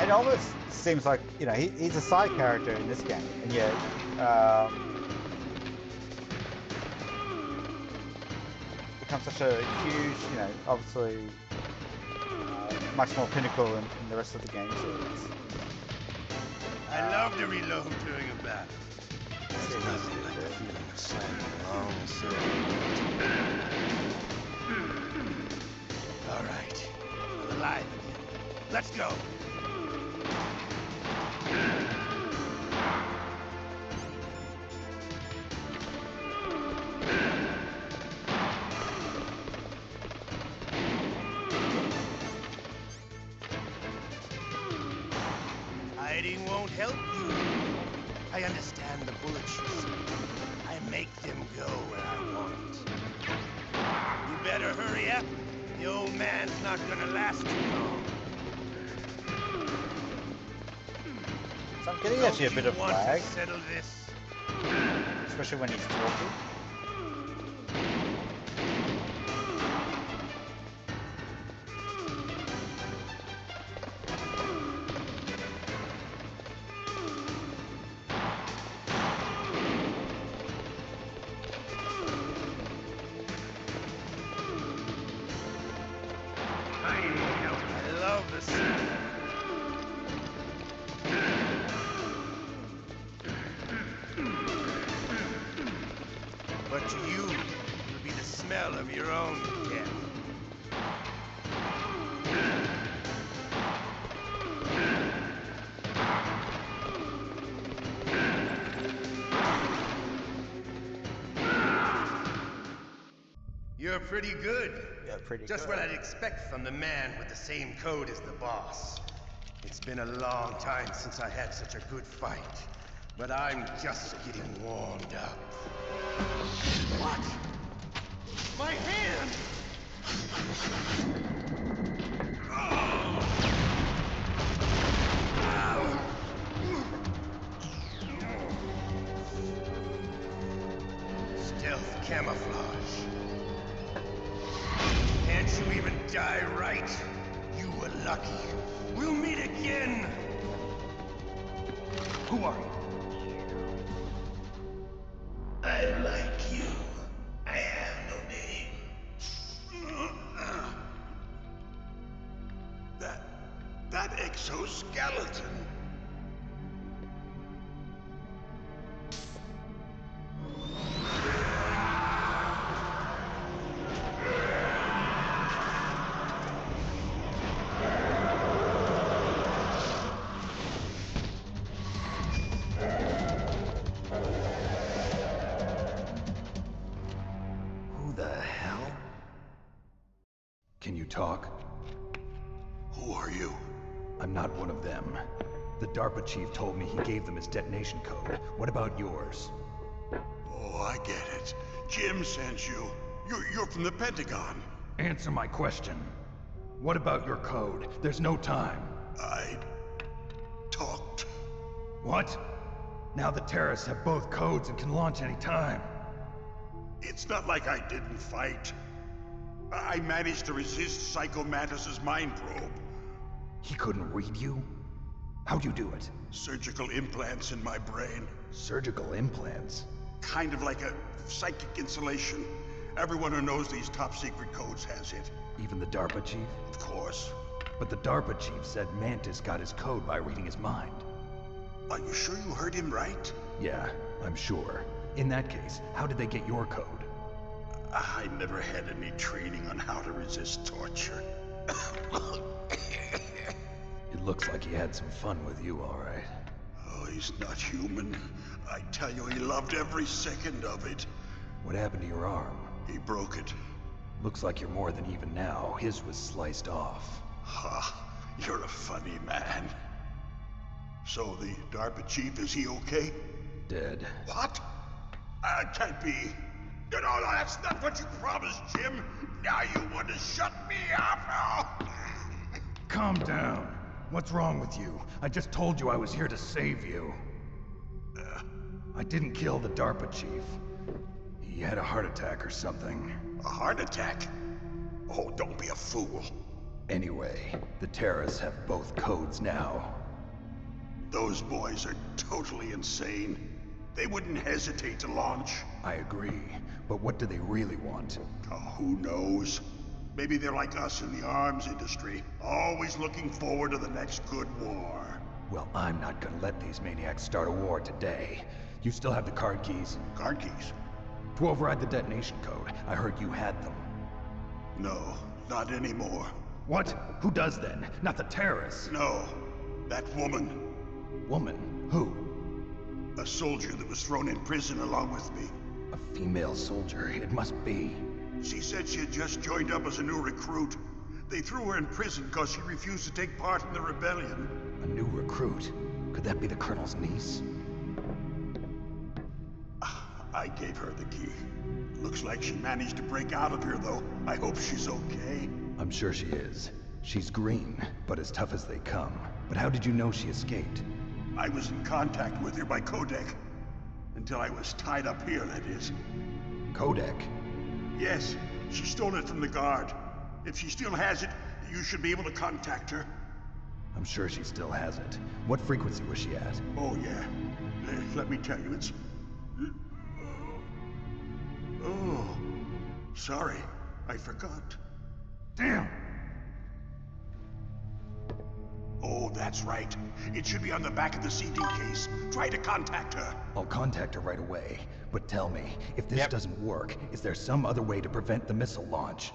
It almost seems like, you know, he's a side character in this game, and yet becomes such a huge, you know, obviously much more pinnacle in the rest of the game series. I love to reload during a battle. There's nothing like the feeling of slamming a long sword. All right, I'm alive again. Let's go. Hiding won't help you. I understand the bullets you see. I make them go where I want. You better hurry up. The old man's not gonna last too long. So I'm getting actually a bit of lag, Settle this. especially when he's talking. I love the sound. But to you, it'll be the smell of your own death. You're pretty good. Yeah, pretty Just good. what I'd expect from the man with the same code as the boss. It's been a long time since I had such a good fight, but I'm just getting warmed up. What? My hand! Stealth camouflage. Can't you even die right? You were lucky. We'll meet again! Who are you? I like you. I have no name. That exoskeleton. talk? Who are you? I'm not one of them. The DARPA chief told me he gave them his detonation code. What about yours? Oh, I get it. Jim sent you. You're from the Pentagon. Answer my question. What about your code? There's no time. I talked. What? Now the terrorists have both codes and can launch any time. It's not like I didn't fight. I managed to resist Psycho Mantis's mind probe. He couldn't read you? How'd you do it? Surgical implants in my brain. Surgical implants? Kind of like a psychic insulation. Everyone who knows these top secret codes has it. Even the DARPA chief? Of course. But the DARPA chief said Mantis got his code by reading his mind. Are you sure you heard him right? Yeah, I'm sure. In that case, how did they get your code? I never had any training on how to resist torture. It looks like he had some fun with you, all right. Oh, he's not human. I tell you, he loved every second of it. What happened to your arm? He broke it. Looks like you're more than even now. His was sliced off. Ha, you're a funny man. So the DARPA chief, is he okay? Dead. What? Can't be. No, that's not what you promised, Jim. Now you want to shut me up? Calm down. What's wrong with you? I just told you I was here to save you. I didn't kill the DARPA chief. He had a heart attack or something. A heart attack? Oh, don't be a fool. Anyway, the terrorists have both codes now. Those boys are totally insane. They wouldn't hesitate to launch. I agree, but what do they really want? Oh, who knows? Maybe they're like us in the arms industry, always looking forward to the next good war. Well, I'm not gonna let these maniacs start a war today. You still have the card keys? Card keys? To override the detonation code. I heard you had them. No, not anymore. What? Who does then? Not the terrorists? No, that woman. Woman? Who? A soldier that was thrown in prison along with me. A female soldier, it must be. She said she had just joined up as a new recruit. They threw her in prison because she refused to take part in the rebellion. A new recruit? Could that be the Colonel's niece? I gave her the key. Looks like she managed to break out of here, though. I hope she's okay. I'm sure she is. She's green, but as tough as they come. But how did you know she escaped? I was in contact with her by codec. Until I was tied up here, that is. Codec? Yes, she stole it from the guard. If she still has it, you should be able to contact her. I'm sure she still has it. What frequency was she at? Oh, yeah. Let me tell you, it's... Oh, sorry. I forgot. Damn! Oh, that's right. It should be on the back of the CD case. Try to contact her. I'll contact her right away. But tell me, if this doesn't work, is there some other way to prevent the missile launch?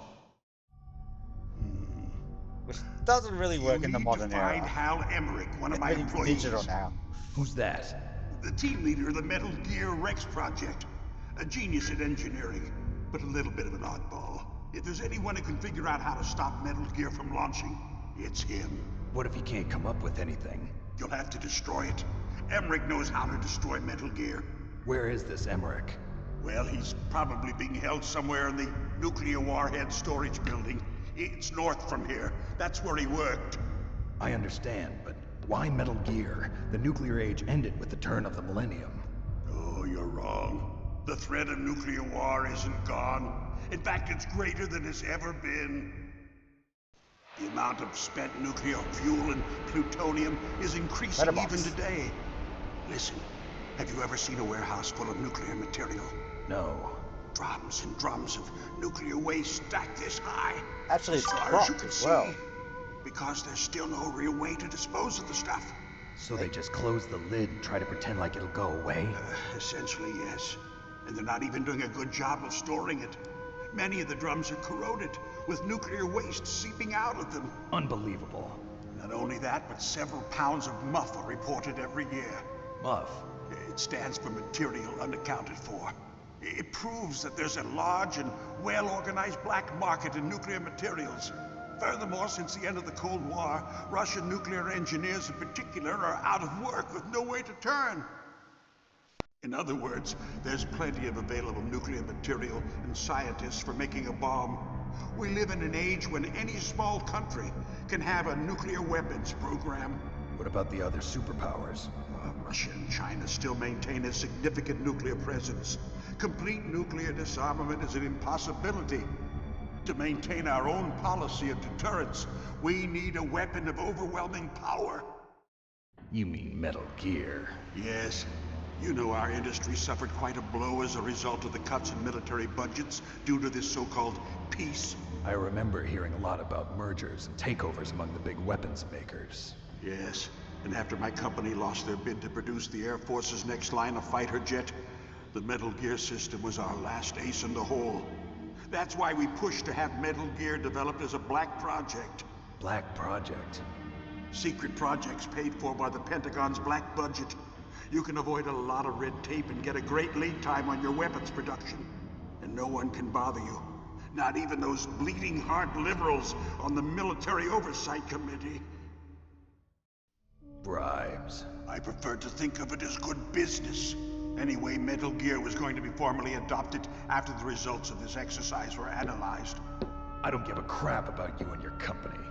Which doesn't really work in the modern era. Find Hal Emmerich, one of my employees. Digital now. Who's that? The team leader of the Metal Gear Rex project. A genius at engineering, but a little bit of an oddball. If there's anyone who can figure out how to stop Metal Gear from launching, it's him. What if he can't come up with anything? You'll have to destroy it. Emmerich knows how to destroy Metal Gear. Where is this Emmerich? Well, he's probably being held somewhere in the nuclear warhead storage building. It's north from here. That's where he worked. I understand, but why Metal Gear? The nuclear age ended with the turn of the millennium. Oh, you're wrong. The threat of nuclear war isn't gone. In fact, it's greater than it's ever been. The amount of spent nuclear fuel and plutonium is increasing even today. Listen, have you ever seen a warehouse full of nuclear material? No. Drums and drums of nuclear waste stacked this high. Actually, as it's far as cropped you can as see. well. Because there's still no real way to dispose of the stuff. So they just close the lid and try to pretend like it'll go away? Essentially, yes. And they're not even doing a good job of storing it. Many of the drums are corroded, with nuclear waste seeping out of them. Unbelievable. Not only that, but several pounds of MUF are reported every year. MUF? It stands for material unaccounted for. It proves that there's a large and well-organized black market in nuclear materials. Furthermore, since the end of the Cold War, Russian nuclear engineers in particular are out of work with no way to turn. In other words, there's plenty of available nuclear material and scientists for making a bomb. We live in an age when any small country can have a nuclear weapons program. What about the other superpowers? Russia and China still maintain a significant nuclear presence. Complete nuclear disarmament is an impossibility. To maintain our own policy of deterrence, we need a weapon of overwhelming power. You mean Metal Gear? Yes. You know our industry suffered quite a blow as a result of the cuts in military budgets due to this so-called peace. I remember hearing a lot about mergers and takeovers among the big weapons makers. Yes, and after my company lost their bid to produce the Air Force's next line of fighter jet, the Metal Gear system was our last ace in the hole. That's why we pushed to have Metal Gear developed as a black project. Black project? Secret projects paid for by the Pentagon's black budget. You can avoid a lot of red tape and get a great lead time on your weapons production. And no one can bother you. Not even those bleeding heart liberals on the Military Oversight Committee. Bribes. I prefer to think of it as good business. Anyway, Metal Gear was going to be formally adopted after the results of this exercise were analyzed. I don't give a crap about you and your company.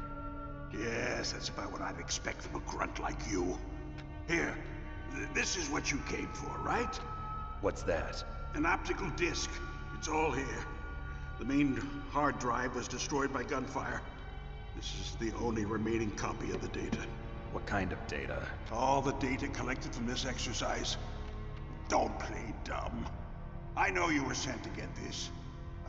Yes, that's about what I'd expect from a grunt like you. Here, this is what you came for, right? What's that? An optical disc. It's all here. The main hard drive was destroyed by gunfire. This is the only remaining copy of the data. What kind of data? All the data collected from this exercise. Don't play dumb. I know you were sent to get this.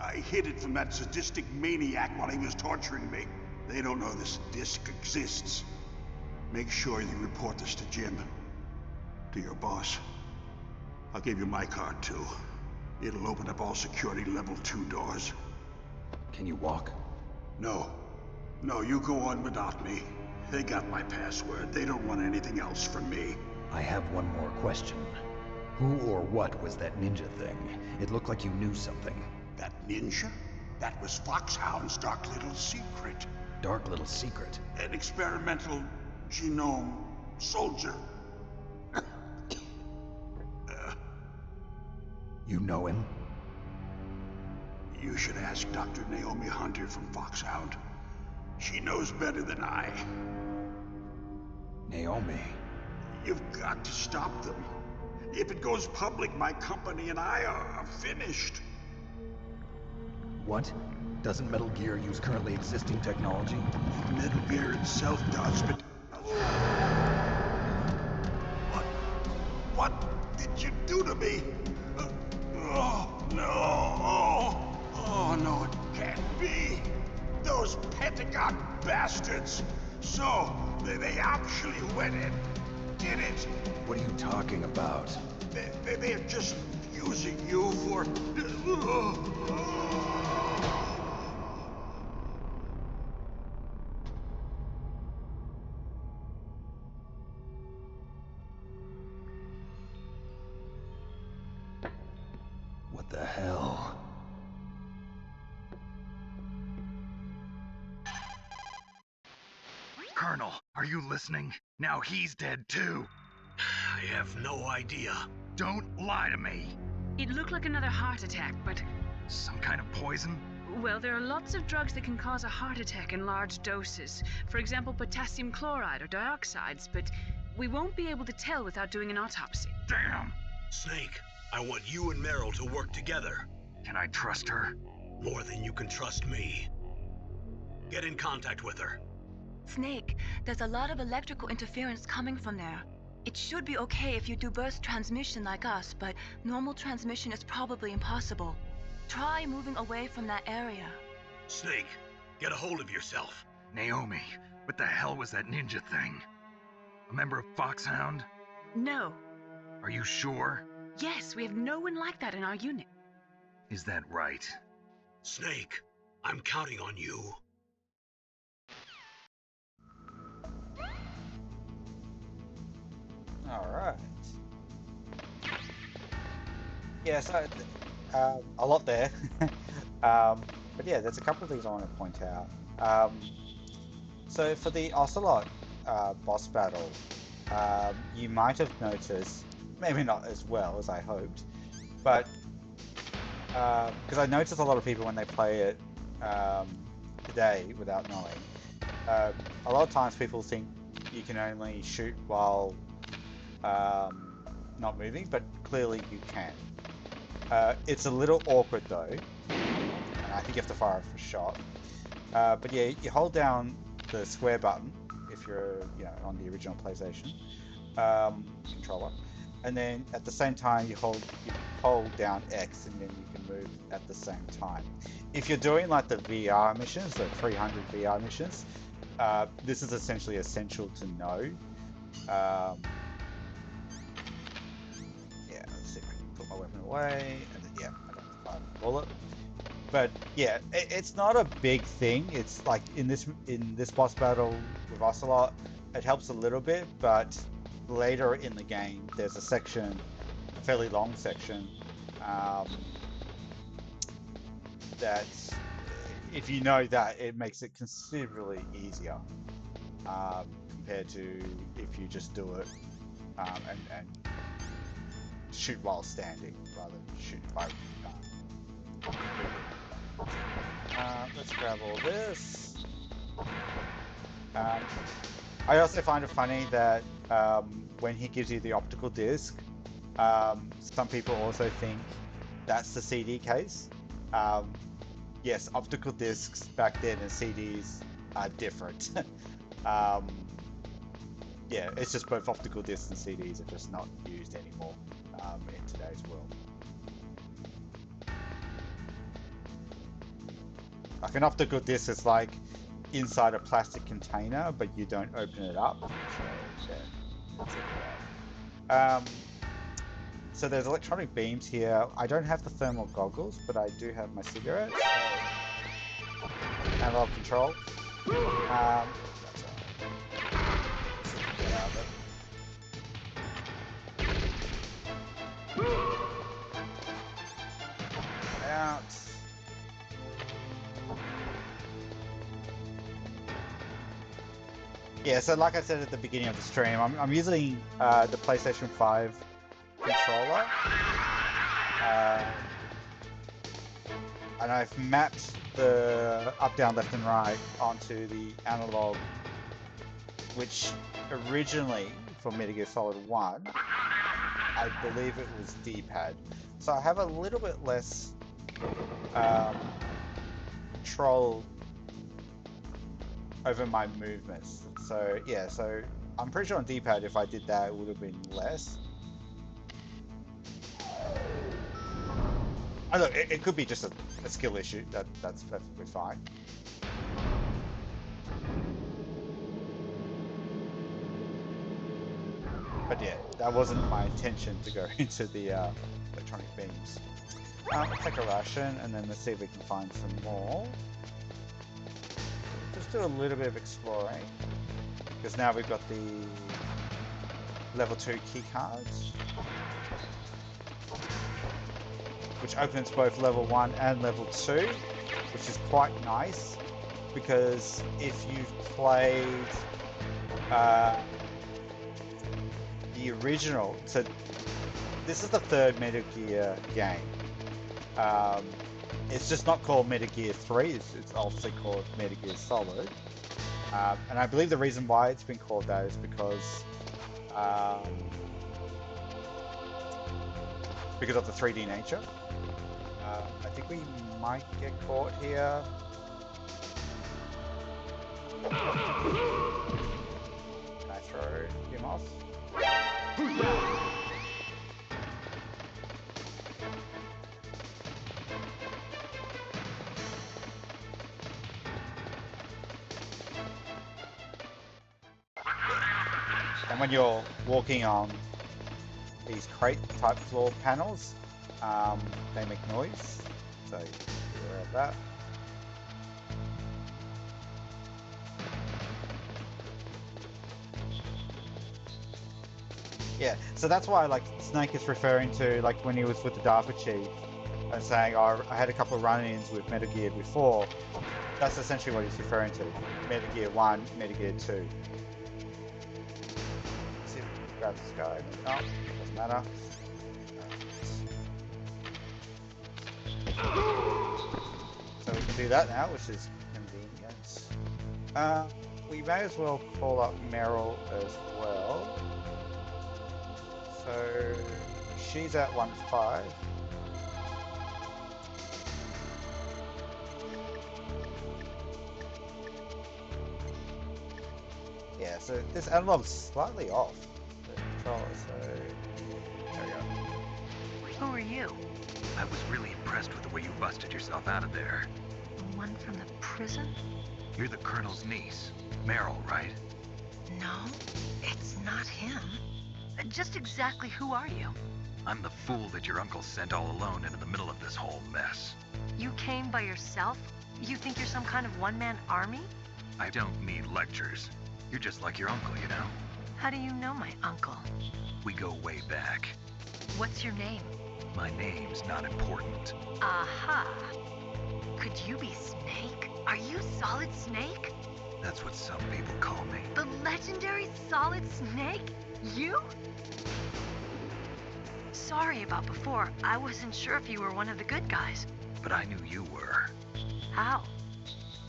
I hid it from that sadistic maniac while he was torturing me. They don't know this disc exists. Make sure you report this to Jim. To your boss. I'll give you my card too. It'll open up all security level 2 doors. Can you walk? No. No, you go on without me. They got my password. They don't want anything else from me. I have one more question. Who or what was that ninja thing? It looked like you knew something. That ninja? That was Foxhound's dark little secret. Dark little secret? An experimental genome soldier. You know him? You should ask Dr. Naomi Hunter from Foxhound. She knows better than I. Naomi? You've got to stop them. If it goes public, my company and I are finished. What? Doesn't Metal Gear use currently existing technology? Metal Gear itself does, but... What did you do to me? Oh, no. Oh, no, it can't be. Those Pentagon bastards. So, they actually went and did it. What are you talking about? They're just using you for... What the hell? Colonel, are you listening? Now he's dead too. I have no idea. Don't lie to me. It looked like another heart attack, but... Some kind of poison? Well, there are lots of drugs that can cause a heart attack in large doses. For example, potassium chloride or dioxides, but we won't be able to tell without doing an autopsy. Damn! Snake, I want you and Meryl to work together. Can I trust her? More than you can trust me. Get in contact with her. Snake, there's a lot of electrical interference coming from there. It should be okay if you do burst transmission like us, but normal transmission is probably impossible. Try moving away from that area. Snake, get a hold of yourself. Naomi, what the hell was that ninja thing? A member of Foxhound? No. Are you sure? Yes, we have no one like that in our unit. Is that right? Snake, I'm counting on you. Alright. Yeah, so a lot there. But yeah, there's a couple of things I want to point out. So for the Ocelot boss battle, you might have noticed, maybe not as well as I hoped, but because I noticed a lot of people when they play it today without knowing, a lot of times people think you can only shoot while not moving, but clearly you can. It's a little awkward though, and I think you have to fire it for a shot. But yeah, you hold down the square button if you're on the original PlayStation controller, and then at the same time you hold down X, and then you can move at the same time. If you're doing like the VR missions, the 300 VR missions, this is essentially essential to know. Yeah, let's see if I can put my weapon away, and then yeah, I got the final bullet. But yeah, it's not a big thing. It's like in this boss battle with Ocelot, it helps a little bit, but later in the game, there's a section, a fairly long section, that if you know that, it makes it considerably easier compared to if you just do it and shoot while standing rather than shoot by let's grab all this. I also find it funny that when he gives you the optical disc, some people also think that's the CD case. Yes, optical discs back then and CDs are different. Yeah, it's just both optical discs and CDs are just not used anymore in today's world. Like an optical disc is like inside a plastic container, but you don't open it up. So there's electronic beams here. I don't have the thermal goggles, but I do have my cigarettes. So analog control. That's all right. Out. Yeah, so like I said at the beginning of the stream, I'm using the PlayStation 5 controller, and I've mapped the up, down, left and right onto the analog, which originally for Metal Gear Solid 1, I believe it was D-pad. So I have a little bit less control over my movements. So yeah, so I'm pretty sure on D-pad if I did that it would have been less. Look, it could be just a skill issue. That's perfectly fine. But yeah, that wasn't my intention to go into the electronic beams. Let's take a ration and then let's see if we can find some more. Just do a little bit of exploring, because now we've got the level 2 key cards, which opens both level 1 and level 2, which is quite nice, because if you've played the original, so this is the third Metal Gear game. It's just not called Metal Gear 3, it's obviously called Metal Gear Solid. And I believe the reason why it's been called that is because of the 3D nature. I think we might get caught here. Can I throw him off? And when you're walking on these crate type floor panels, they make noise, so be aware of that. Yeah, so that's why like Snake is referring to like when he was with the DARPA chief and saying, oh, I had a couple of run-ins with Metal Gear before. That's essentially what he's referring to. Metal Gear 1, Metal Gear 2. Let's see if we can grab this guy. No, doesn't matter. So we can do that now, which is convenient. We may as well call up Meryl as well. So she's at 1-5. Yeah, so this analog's slightly off the controller, so there we go. Who are you? I was really impressed with the way you busted yourself out of there. The one from the prison? You're the Colonel's niece, Meryl, right? No, it's not him. Just exactly who are you? I'm the fool that your uncle sent all alone into the middle of this whole mess. You came by yourself? You think you're some kind of one-man army? I don't need lectures. You're just like your uncle, you know? How do you know my uncle? We go way back. What's your name? My name's not important. Aha. Could you be Snake? Are you Solid Snake? That's what some people call me. The legendary Solid Snake? You? Sorry about before. I wasn't sure if you were one of the good guys. But I knew you were. How?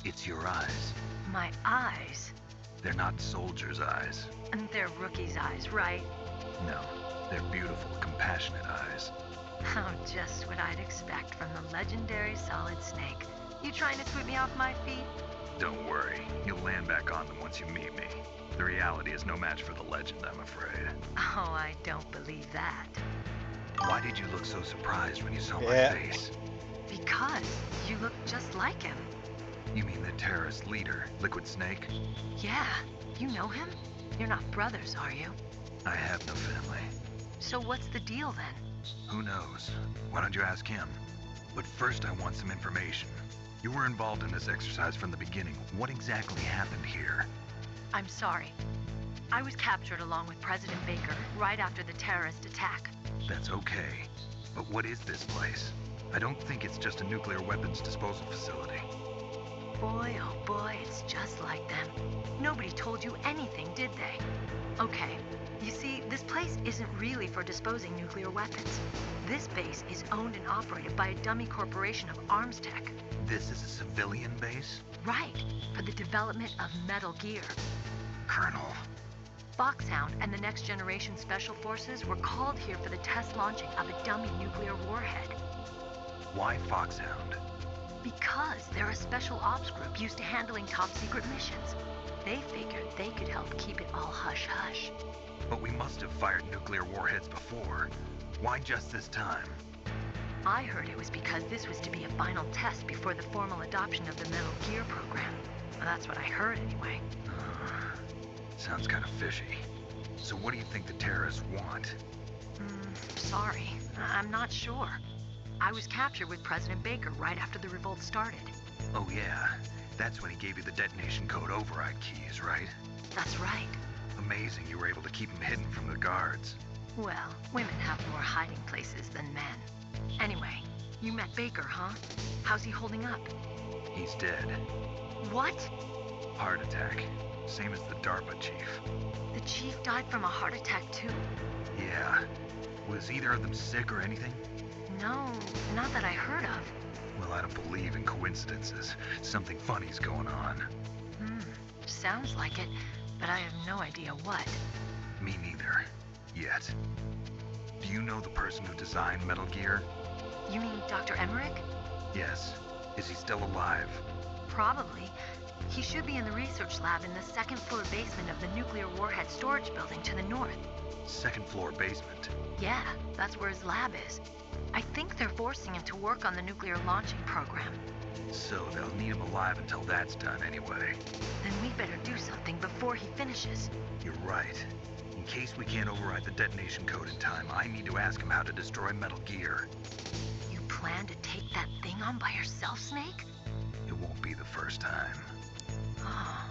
It's your eyes. My eyes? They're not soldiers' eyes. And they're rookies' eyes, right? No, they're beautiful, compassionate eyes. Oh, just what I'd expect from the legendary Solid Snake. You trying to sweep me off my feet? Don't worry, you'll land back on them once you meet me. The reality is no match for the legend, I'm afraid. Oh, I don't believe that. Why did you look so surprised when you saw my face? Because you look just like him. You mean the terrorist leader, Liquid Snake? Yeah, you know him? You're not brothers, are you? I have no family. So what's the deal then? Who knows? Why don't you ask him? But first I want some information. You were involved in this exercise from the beginning. What exactly happened here? I'm sorry. I was captured along with President Baker right after the terrorist attack. That's okay. But what is this place? I don't think it's just a nuclear weapons disposal facility. Boy, oh boy, it's just like them. Nobody told you anything, did they? Okay, you see, this place isn't really for disposing nuclear weapons. This base is owned and operated by a dummy corporation of arms tech. This is a civilian base? Right, for the development of Metal Gear. Colonel. Foxhound and the Next Generation Special Forces were called here for the test launching of a dummy nuclear warhead. Why Foxhound? Because they're a special ops group used to handling top-secret missions. They figured they could help keep it all hush-hush. But we must have fired nuclear warheads before. Why just this time? I heard it was because this was to be a final test before the formal adoption of the Metal Gear program. Well, that's what I heard anyway. Sounds kind of fishy. So what do you think the terrorists want? Sorry, I'm not sure. I was captured with President Baker right after the revolt started. Oh yeah, that's when he gave you the detonation code override keys, right? That's right. Amazing you were able to keep him hidden from the guards. Well, women have more hiding places than men. Anyway, you met Baker, huh? How's he holding up? He's dead. What? Heart attack. Same as the DARPA chief. The chief died from a heart attack too? Yeah. Was either of them sick or anything? No, not that I heard of. Well, I don't believe in coincidences. Something funny's going on. Sounds like it, but I have no idea what. Me neither. Yet. Do you know the person who designed Metal Gear? You mean Dr. Emmerich? Yes. Is he still alive? Probably. He should be in the research lab in the second-floor basement of the nuclear warhead storage building to the north. Second-floor basement? Yeah, that's where his lab is. I think they're forcing him to work on the nuclear launching program. So they'll need him alive until that's done anyway. Then we better do something before he finishes. You're right. In case we can't override the detonation code in time, I need to ask him how to destroy Metal Gear. You plan to take that thing on by yourself, Snake? It won't be the first time. Oh.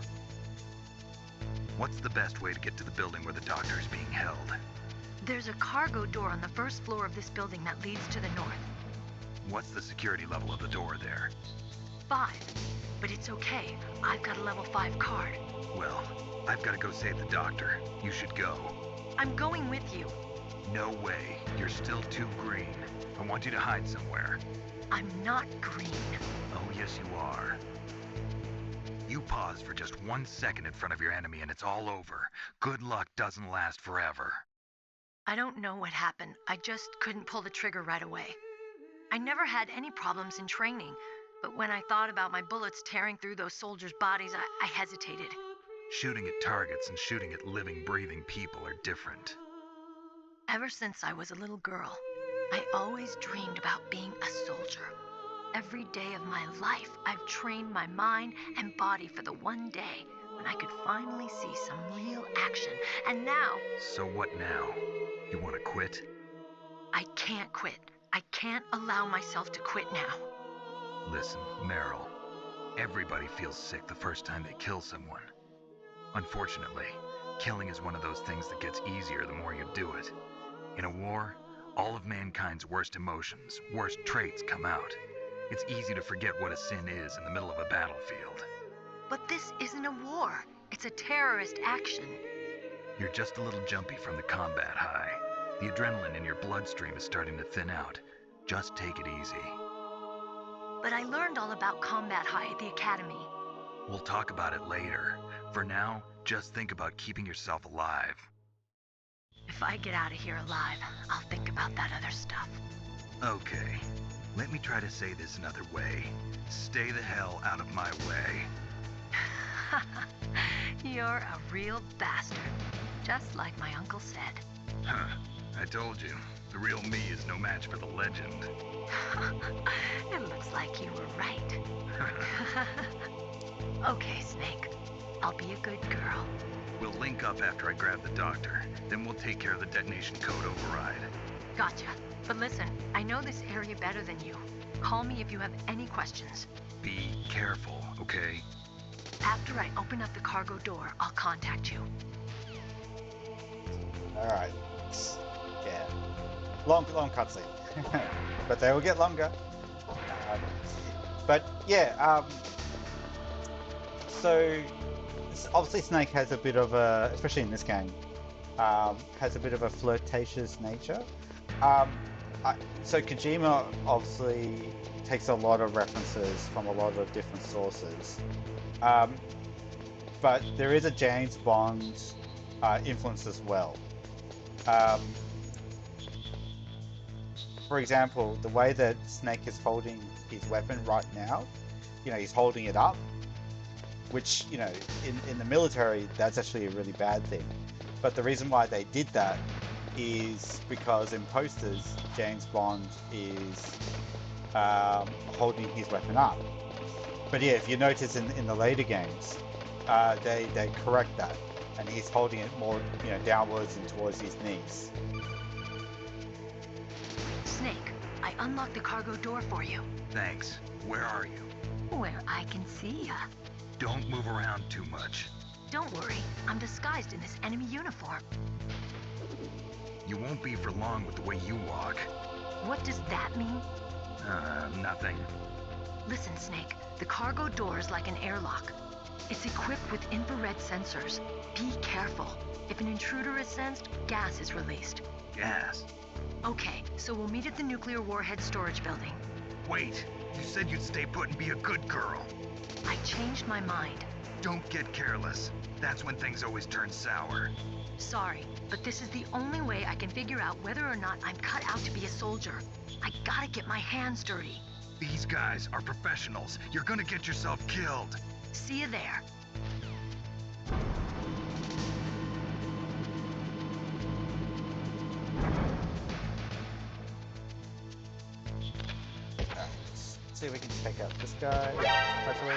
What's the best way to get to the building where the doctor is being held? There's a cargo door on the first floor of this building that leads to the north. What's the security level of the door there? 5. But it's okay. I've got a level 5 card. Well, I've got to go save the doctor. You should go. I'm going with you. No way. You're still too green. I want you to hide somewhere. I'm not green. Oh, yes you are. You pause for just 1 second in front of your enemy and it's all over. Good luck doesn't last forever. I don't know what happened. I just couldn't pull the trigger right away. I never had any problems in training, but when I thought about my bullets tearing through those soldiers' bodies, I hesitated. Shooting at targets and shooting at living, breathing people are different. Ever since I was a little girl, I always dreamed about being a soldier. Every day of my life, I've trained my mind and body for the one day when I could finally see some real action. And now... So what now? You want to quit? I can't quit. I can't allow myself to quit now. Listen, Meryl. Everybody feels sick the first time they kill someone. Unfortunately, killing is one of those things that gets easier the more you do it. In a war, all of mankind's worst emotions, worst traits come out. It's easy to forget what a sin is in the middle of a battlefield. But this isn't a war. It's a terrorist action. You're just a little jumpy from the combat high. The adrenaline in your bloodstream is starting to thin out. Just take it easy. But I learned all about combat high at the academy. We'll talk about it later. For now, just think about keeping yourself alive. If I get out of here alive, I'll think about that other stuff. Okay. Let me try to say this another way. Stay the hell out of my way. You're a real bastard. Just like my uncle said. Huh. I told you. The real me is no match for the legend. It looks like you were right. Okay, Snake. I'll be a good girl. We'll link up after I grab the doctor. Then we'll take care of the detonation code override. Gotcha. But listen, I know this area better than you. Call me if you have any questions. Be careful, okay? After I open up the cargo door, I'll contact you. Alright. Yeah. Long cutscene. But they will get longer. But yeah, so obviously Snake has a bit of a, especially in this game, has a bit of a flirtatious nature. So Kojima obviously takes a lot of references from a lot of different sources. But there is a James Bond influence as well. For example, the way that Snake is holding his weapon right now, he's holding it up, which, in the military, that's actually a really bad thing. But the reason why they did that is because in posters, James Bond is holding his weapon up. But yeah, if you notice in the later games, they correct that, and he's holding it more, downwards and towards his knees. Snake, I unlocked the cargo door for you. Thanks. Where are you? Where I can see ya. Don't move around too much. Don't worry, I'm disguised in this enemy uniform. You won't be for long with the way you walk. What does that mean? Nothing. Listen, Snake, the cargo door is like an airlock. It's equipped with infrared sensors. Be careful. If an intruder is sensed, gas is released. Gas? Okay, so we'll meet at the nuclear warhead storage building. Wait, you said you'd stay put and be a good girl. I changed my mind. Don't get careless. That's when things always turn sour. Sorry, but this is the only way I can figure out whether or not I'm cut out to be a soldier. I gotta get my hands dirty. These guys are professionals. You're gonna get yourself killed. See you there. Let's see if we can take out this guy, hopefully.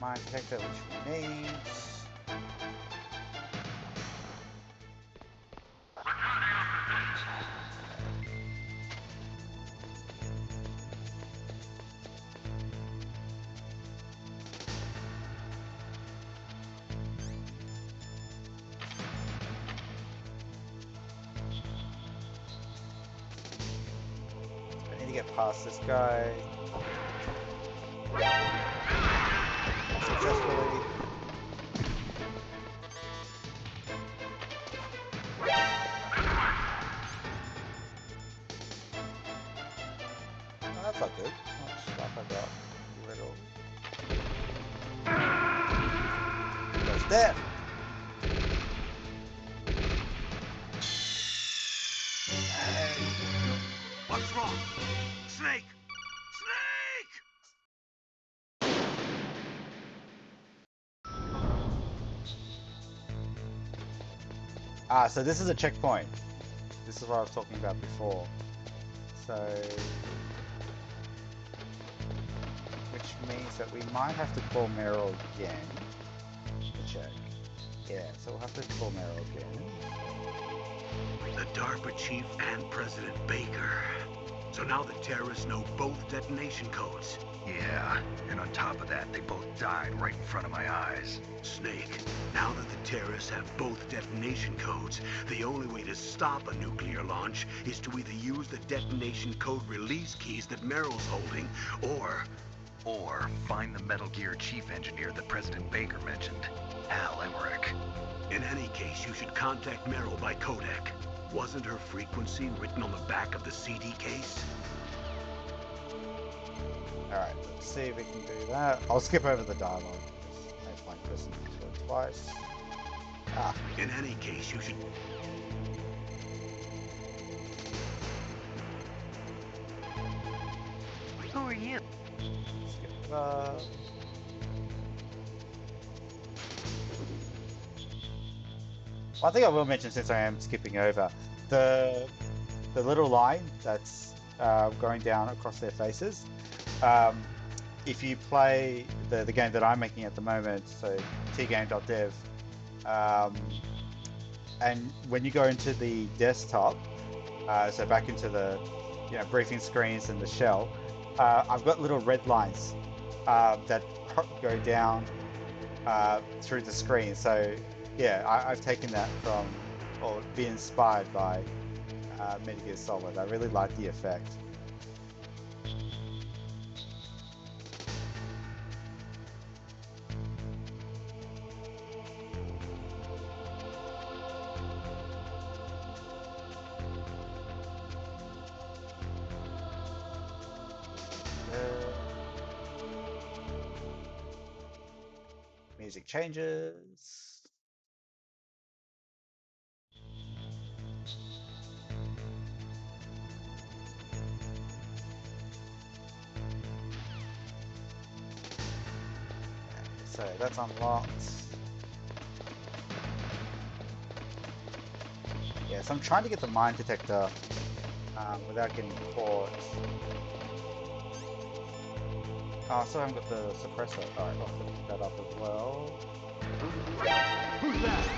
Mine detector, which we need. get past this guy successfully. Oh, that's not good. Much stuff I got. Little. Goes there. What's wrong? Snake! Snake! Ah, so this is a checkpoint. This is what I was talking about before. So, which means that we might have to call Meryl again to check. Yeah, so we'll have to call Meryl again. The DARPA chief and President Baker. So now the terrorists know both detonation codes. Yeah, and on top of that, they both died right in front of my eyes. Snake, now that the terrorists have both detonation codes, the only way to stop a nuclear launch is to either use the detonation code release keys that Meryl's holding, or find the Metal Gear chief engineer that President Baker mentioned, Al Emmerich. In any case, you should contact Meryl by codec. Wasn't her frequency written on the back of the CD case? Alright, let's see if we can do that. I'll skip over the dialogue. No point pressing into it twice. Ah. In any case, you should... Who are you? Skip that. One thing I will mention, since I am skipping over, the little line that's going down across their faces. If you play the game that I'm making at the moment, so tgame.dev, and when you go into the desktop, so back into the briefing screens and the shell, I've got little red lines that go down through the screen. So yeah, I've taken that from, or been inspired by Metal Gear Solid. I really like the effect. Music changes. So that's unlocked. Yeah, so I'm trying to get the mine detector without getting caught. Oh, so I haven't got the suppressor. Alright, I'll have to pick that up as well. Who's that?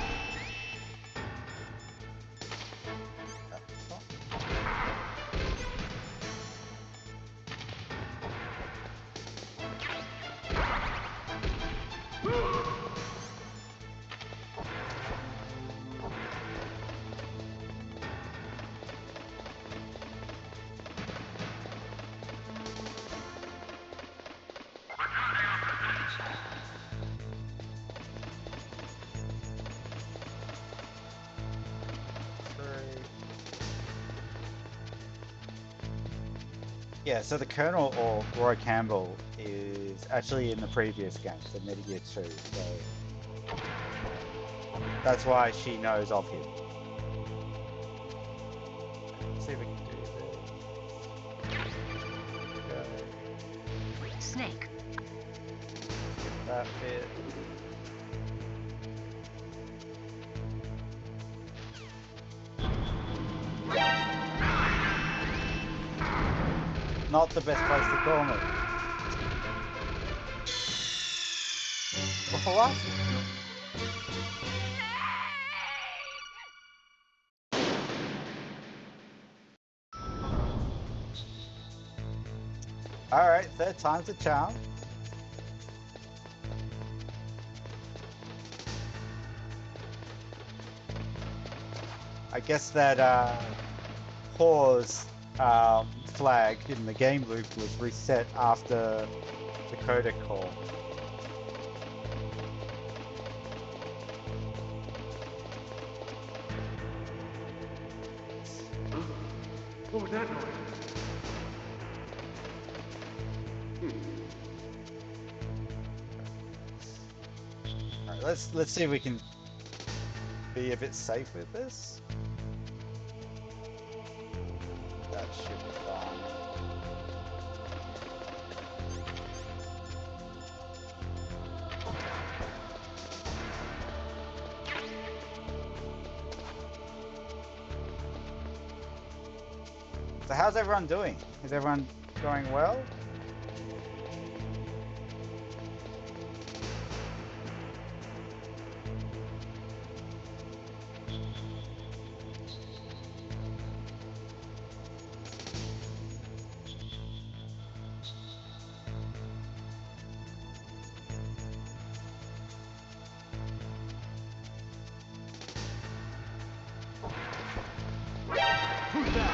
Yeah, so the Colonel, or Roy Campbell, is actually in the previous game, so Metal Gear 2, so that's why she knows of him. Let's see if we can do this. Snake. Skip that bit. Not the best place to call me. What? Alright, third time's a charm. I guess that pause flag in the game loop was reset after the codec call. What was that noise? Alright, let's see if we can be a bit safe with this. That should be fine. So how's everyone doing? Is everyone going well? Who's that?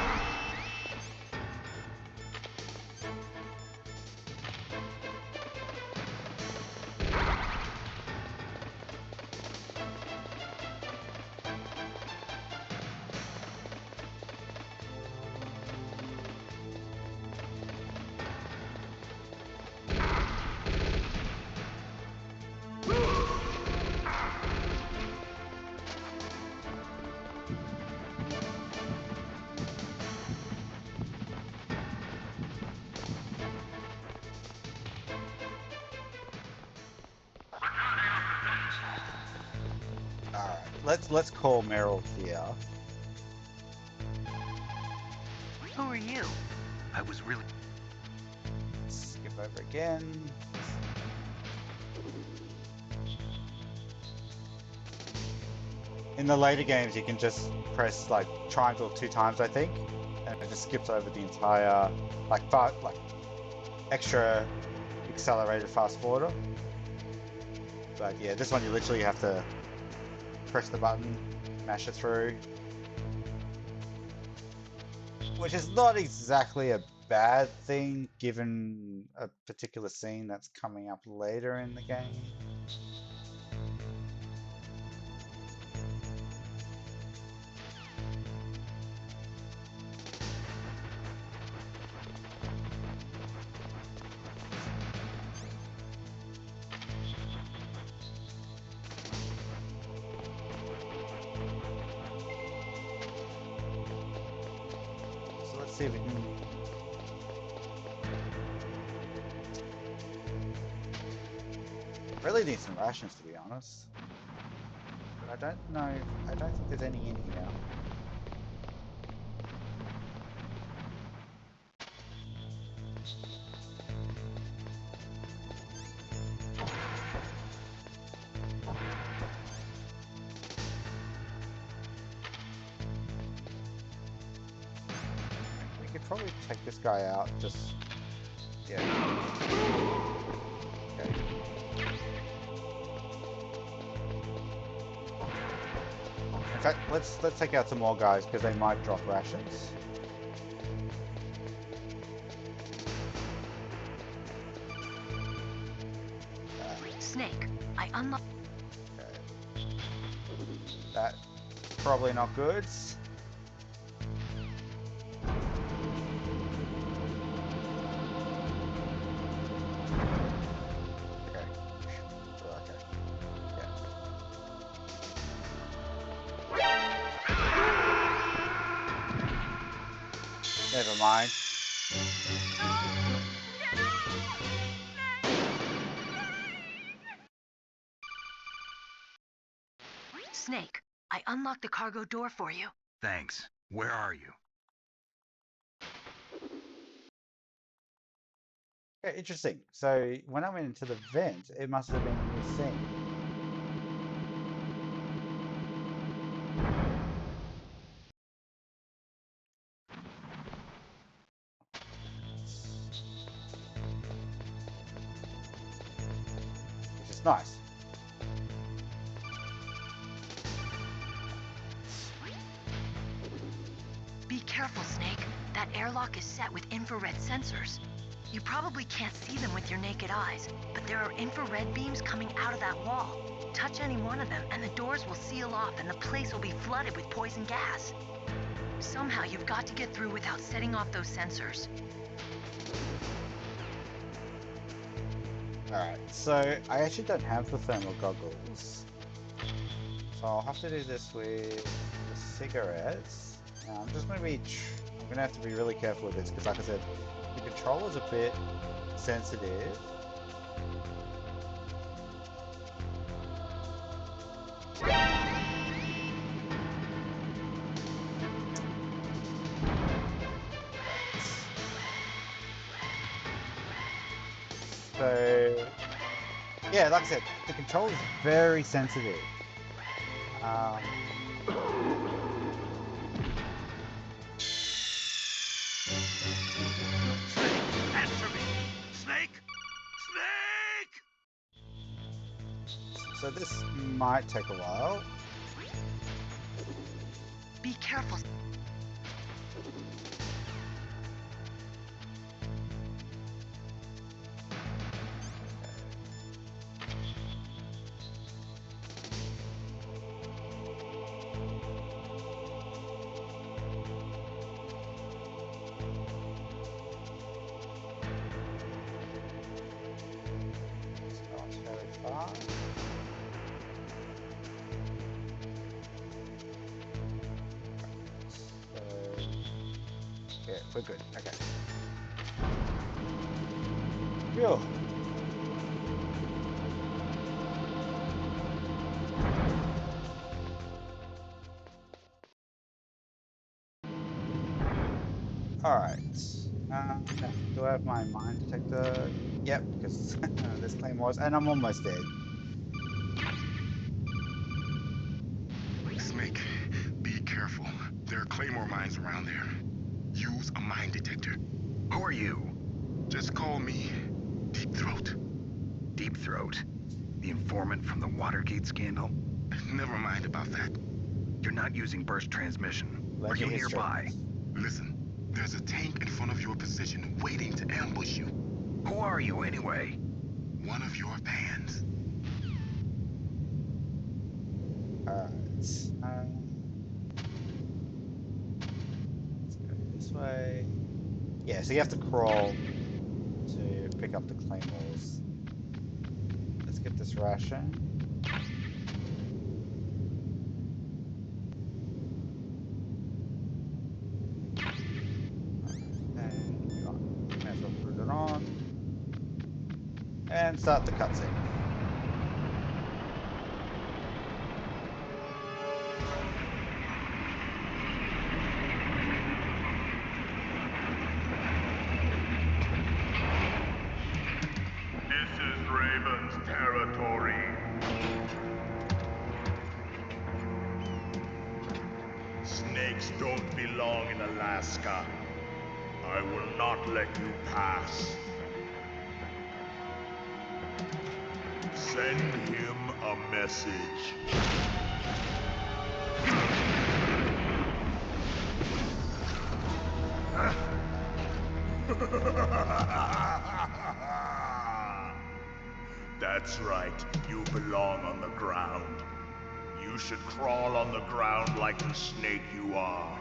Let's call Meryl here. Who are you? I was really... Skip over again. In the later games, you can just press like triangle 2 times, I think, and it just skips over the entire like extra accelerated fast forwarder. But yeah, this one you literally have to press the button, mash it through, which is not exactly a bad thing given a particular scene that's coming up later in the game. So let's see if we can... Really need some rations, to be honest. But I don't know, I don't think there's any in here. We could probably take this guy out, just... yeah. Okay. In fact, let's take out some more guys, because they might drop rations. Snake, I unlocked... Okay. That's probably not good. Never mind. Snake, I unlocked the cargo door for you. Thanks. Where are you? Okay, interesting. So when I went into the vent, it must have been a new thing. Which is nice. Be careful, Snake. That That airlock is set with infrared sensors. You probably can't see them with your naked eyes, but there are infrared beams coming out of that wall. Touch any one of them, and the doors will seal off, and the place will be flooded with poison gas. Somehow, you've got to get through without setting off those sensors. Alright, so I actually don't have the thermal goggles. So I'll have to do this with the cigarettes. Now I'm just going to be... I'm going to have to be really careful with this, because like I said, the controller's a bit sensitive. So, yeah, like I said, the control is very sensitive. Snake, answer me! Snake! Snake! So this might take a while. Be careful. Yeah, we're good. Okay. Phew. Alright. Do I have my mine detector? Yep, because this claymores, and I'm almost dead. Snake, be careful. There are claymore mines around there. Use a mine detector. Who are you? Just call me Deep Throat. Deep Throat? The informant from the Watergate scandal? Never mind about that. You're not using burst transmission. Are you nearby? Listen, there's a tank in front of your position waiting to ambush you. Who are you anyway? One of your fans. Let's go this way. Yeah, so you have to crawl to pick up the claymores. Let's get this ration. And might as well put it on. And start the cutscene. This is Raven's territory. Snakes don't belong in Alaska. I will not let you pass. Send him a message. That's right, you belong on the ground. You should crawl on the ground like the snake you are.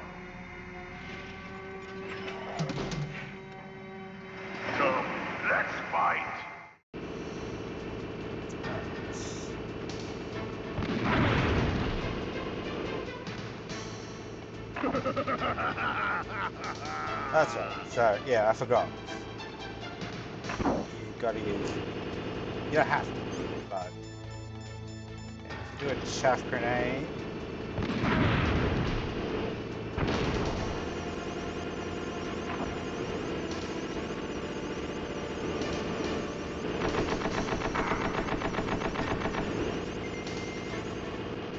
Come, let's fight! That's right. So, yeah, I forgot. You gotta use... You don't have to, but... Yeah, if you do a chaff grenade...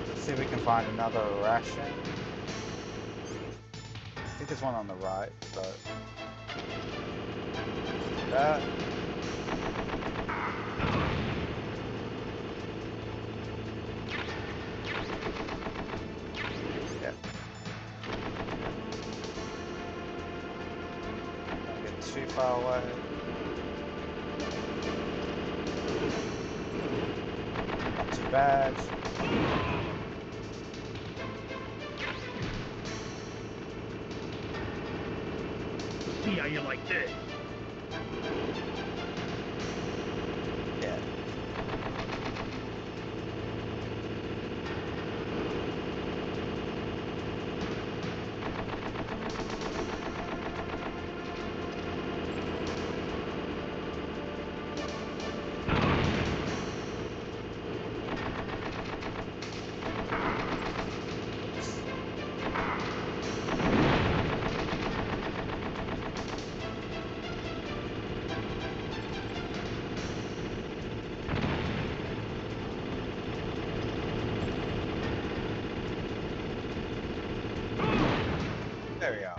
Let's see if we can find another ration. I think there's one on the right, so... Let's do that. Yeah. Not too bad. See how you like this? Yeah. There we go.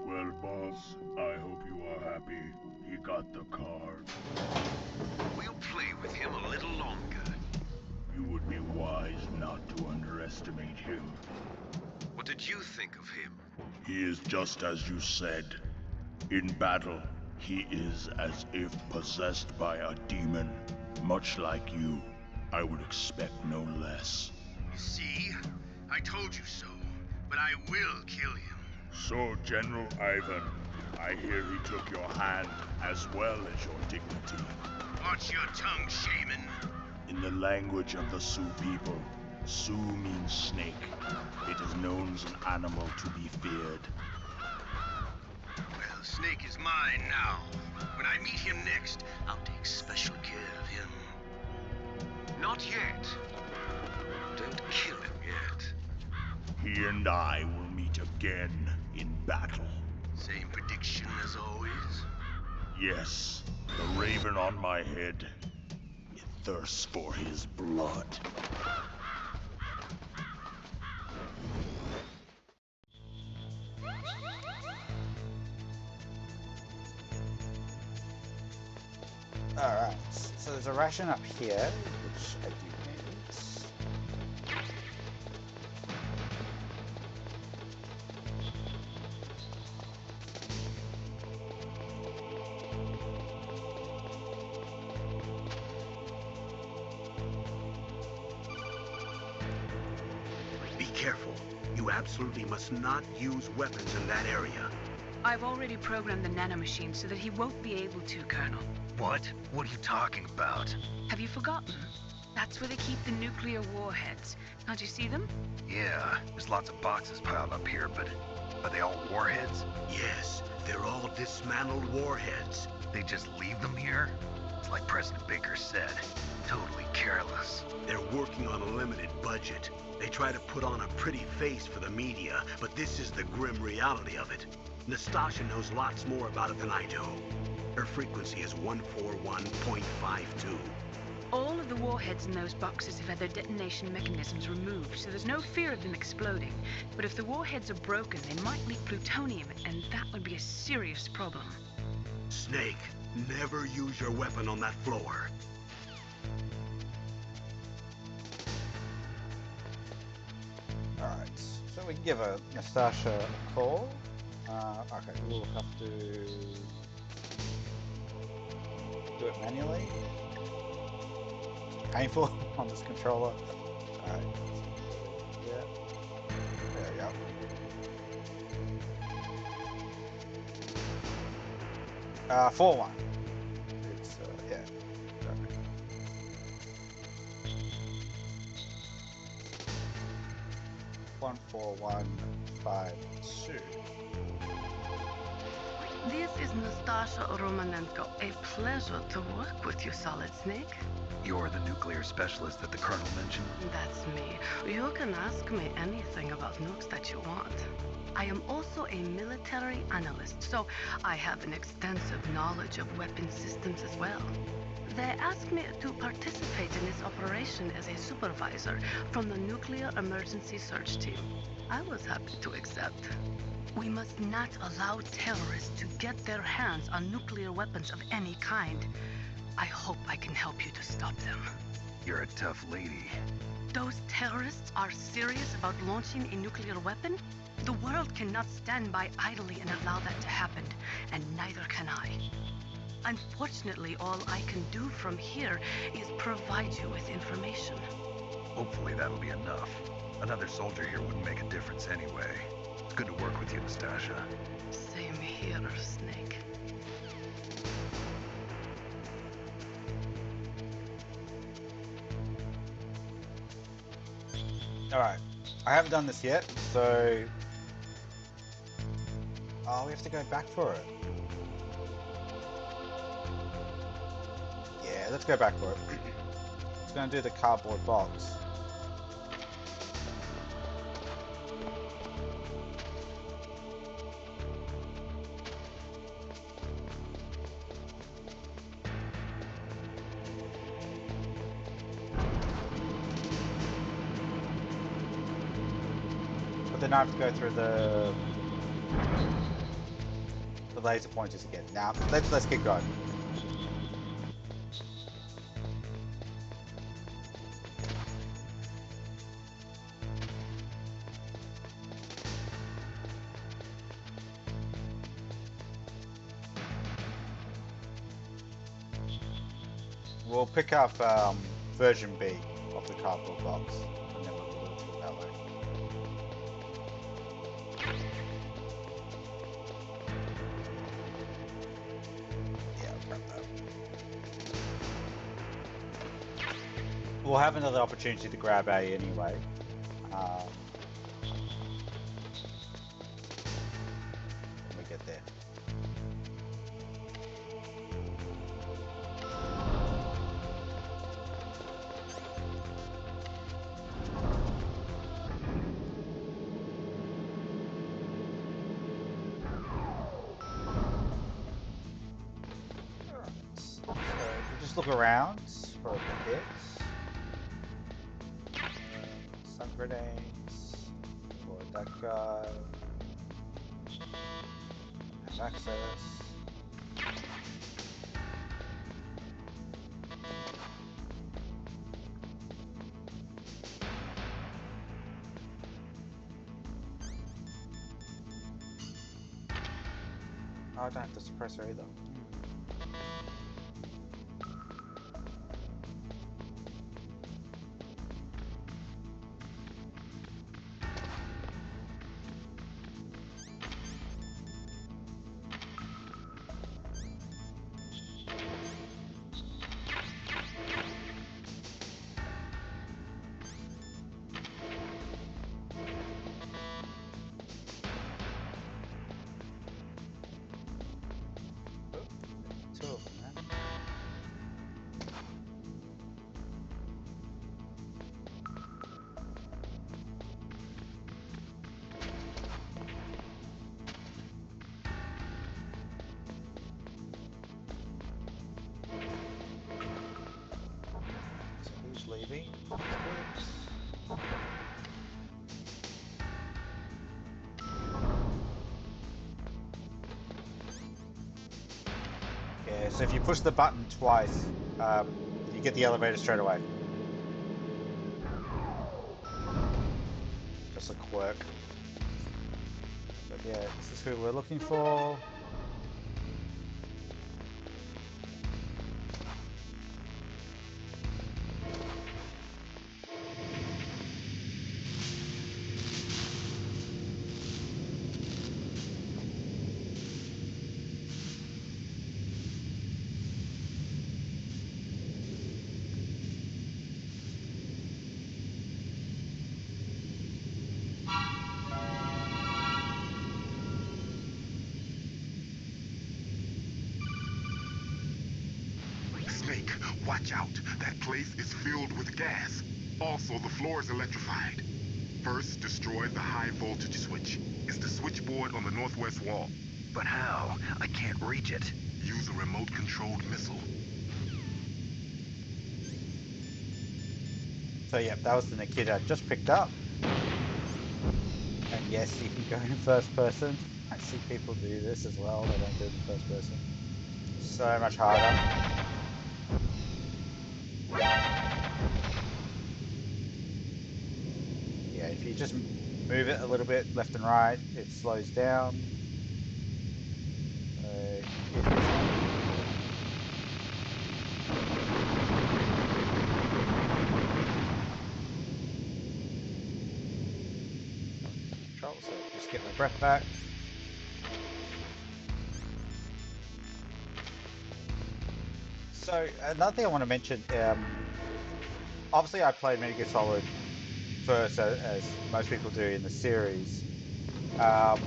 Well, boss, I hope you are happy. He got the card. We'll play with him a little longer. You would be wise not to underestimate him. What did you think of him? He is just as you said. In battle, he is as if possessed by a demon. Much like you, I would expect no less. See? I told you so. But I will kill him. So, General Ivan, I hear he took your hand as well as your dignity. Watch your tongue, shaman. In the language of the Sioux people, Sioux means snake. It is known as an animal to be feared. Well, Snake is mine now. When I meet him next, I'll take special care of him. Not yet. Don't kill him yet. He and I will meet again in battle. Same prediction as always? Yes, the raven on my head. It thirsts for his blood. Alright, so there's a ration up here, which I do need. Be careful. You absolutely must not use weapons in that area. I've already programmed the nanomachine so that he won't be able to, Colonel. What? What are you talking about? Have you forgotten? That's where they keep the nuclear warheads. Can't you see them? Yeah, there's lots of boxes piled up here, but are they all warheads? Yes, they're all dismantled warheads. They just leave them here? It's like President Baker said, totally careless. They're working on a limited budget. They try to put on a pretty face for the media, but this is the grim reality of it. Nastasha knows lots more about it than I do. Her frequency is 141.52. All of the warheads in those boxes have had their detonation mechanisms removed, so there's no fear of them exploding. But if the warheads are broken, they might leak plutonium, and that would be a serious problem. Snake, never use your weapon on that floor. Alright, so we can give Nastasha a call. Okay, we'll have to do it manually. It's painful on this controller. Alright, yeah, there we go. Uh, 4-1. It's, yeah. Okay. One, 4, 1, 5, 2. This is Nastasha Romanenko. A pleasure to work with you, Solid Snake. You're the nuclear specialist that the Colonel mentioned? That's me. You can ask me anything about nukes that you want. I am also a military analyst, so I have an extensive knowledge of weapon systems as well. They asked me to participate in this operation as a supervisor from the Nuclear Emergency Search Team. I was happy to accept. We must not allow terrorists to get their hands on nuclear weapons of any kind. I hope I can help you to stop them. You're a tough lady. Those terrorists are serious about launching a nuclear weapon? The world cannot stand by idly and allow that to happen, and neither can I. Unfortunately, all I can do from here is provide you with information. Hopefully that'll be enough. Another soldier here wouldn't make a difference anyway. It's good to work with you, Nastasha. Same here, Snake. Alright, I haven't done this yet, so... Oh, we have to go back for it. Yeah, let's go back for it. It's going to do the cardboard box. But then I have to go through the laser pointers again. Now, let's get going. We'll pick up version B of the cardboard box, and then we'll do it that way. Yeah, I'll grab that. We'll have another opportunity to grab A anyway. When we get there. Just look around for a bit. Sun grenades. Avoid that guy. Have access. Oh, I don't have the suppressor either. Leaving. Yeah, so if you push the button twice, you get the elevator straight away. Just a quirk. But yeah, this is who we're looking for. Snake, watch out. That place is filled with gas. Also, the floor is electrified. First, destroy the high voltage switch. It's the switchboard on the northwest wall. But how? I can't reach it. Use a remote-controlled missile. So yeah, that was the Nikita I just picked up. And yes, you can go in first person. I see people do this as well. They don't do it in first person. So much harder. Yeah, if you just move it a little bit left and right, it slows down. So just get my breath back. So another thing I want to mention, obviously I played Metal Gear Solid first, as most people do in the series, but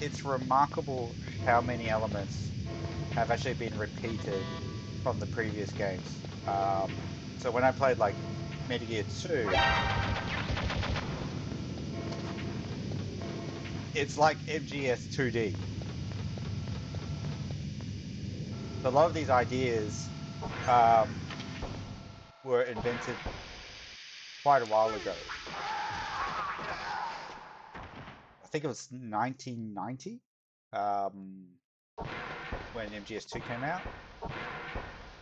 it's remarkable how many elements have actually been repeated from the previous games. So when I played like Metal Gear 2, it's like MGS 2D. A lot of these ideas were invented quite a while ago. I think it was 1990 when MGS2 came out.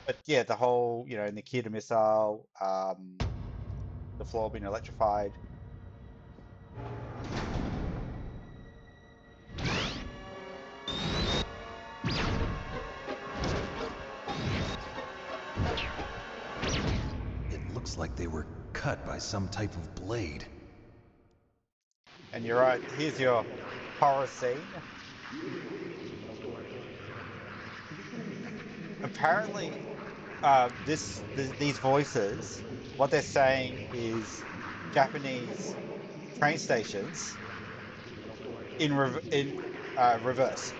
But yeah, the whole, Nikita missile, the floor being electrified. It looks like they were cut by some type of blade. And you're right, here's your horror scene. Apparently, these voices, what they're saying is Japanese train stations in reverse.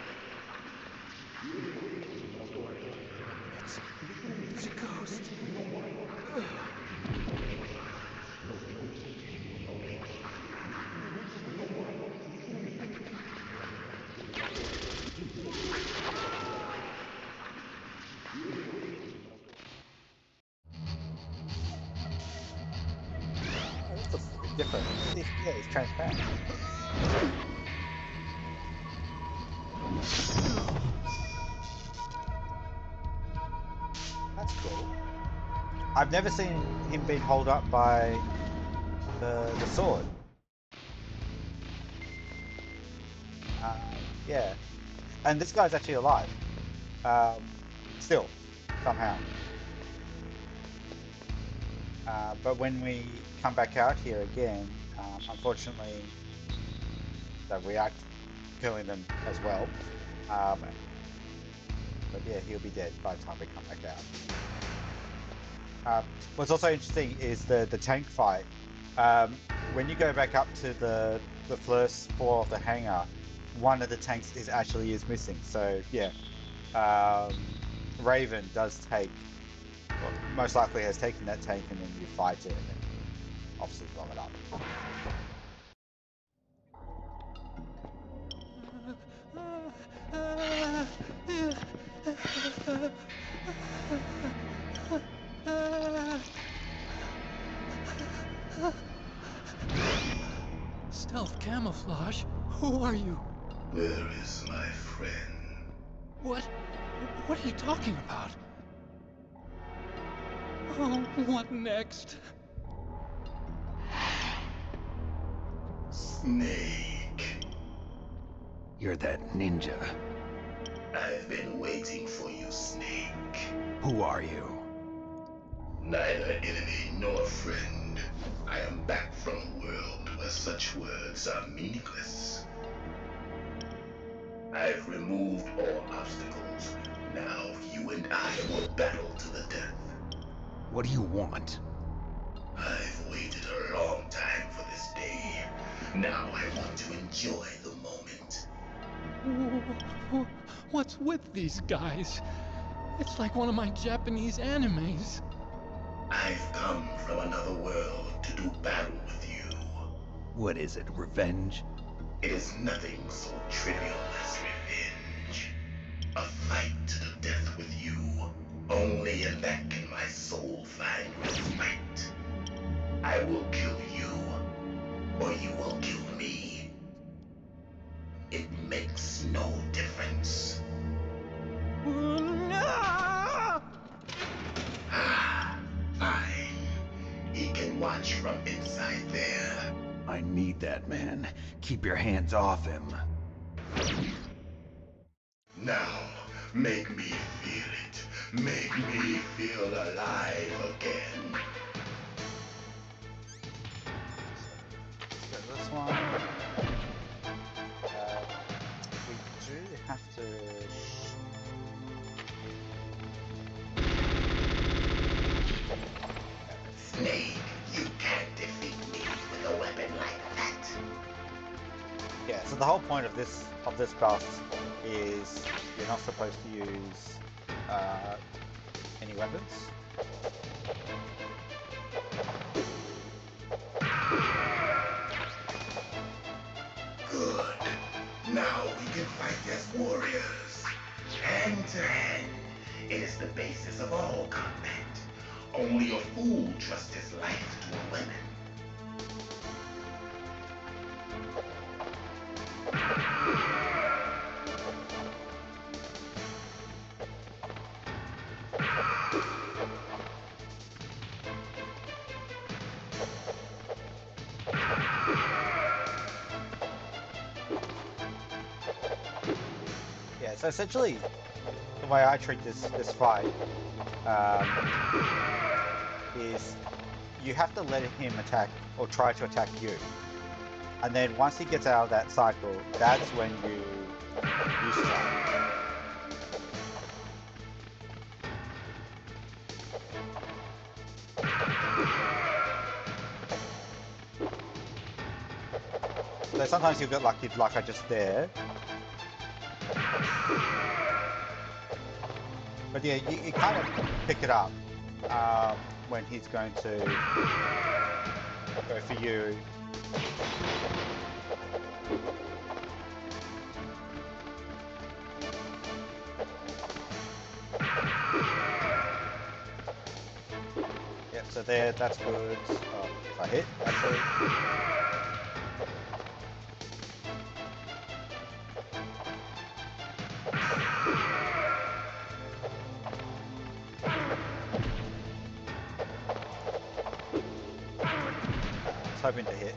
It's a ghost. This looks a bit different. Yeah, it's transparent. That's cool. I've never seen him being held up by the sword. Yeah. And this guy's actually alive. Still, somehow. But when we come back out here again, unfortunately, we are killing them as well. But yeah, he'll be dead by the time we come back out. What's also interesting is the tank fight. When you go back up to the first floor of the hangar, one of the tanks is missing. So yeah, Raven does take, well, most likely has taken that tank, and then you fight it and obviously blow it up. Stealth camouflage? Who are you? Where is my friend? What are you talking about? Oh, what next? Snake. You're that ninja. I've been waiting for you, Snake. Who are you? Neither enemy nor friend. I am back from a world where such words are meaningless. I've removed all obstacles. Now you and I will battle to the death. What do you want? I've waited a long time for this day. Now I want to enjoy the moment. What's with these guys? It's like one of my Japanese animes. I've come from another world to do battle with you. What is it, revenge? It is nothing so trivial as revenge. A fight to the death with you. Only in that can my soul Wolf Fang will fight. I will kill you, or you will kill me. It makes no difference. Fine. He can watch from inside there. I need that man. Keep your hands off him. Now, make me feel it. Make me feel alive again. So this one, we do have to. Snake, you can't defeat me with a weapon like that. Yeah. So the whole point of this boss is you're not supposed to use any weapons. Good. Now we can fight as warriors. Hand to hand. It is the basis of all combat. Only a fool trusts his life to a weapon. Yeah. So essentially, the way I treat this fight is you have to let him attack or try to attack you, and then once he gets out of that cycle, that's when you strike. So sometimes you'll get lucky like I just there. But yeah, you kind of pick it up when he's going to go for you. Yep, so there, that's good. Oh, if I hit, actually. Hoping to hit.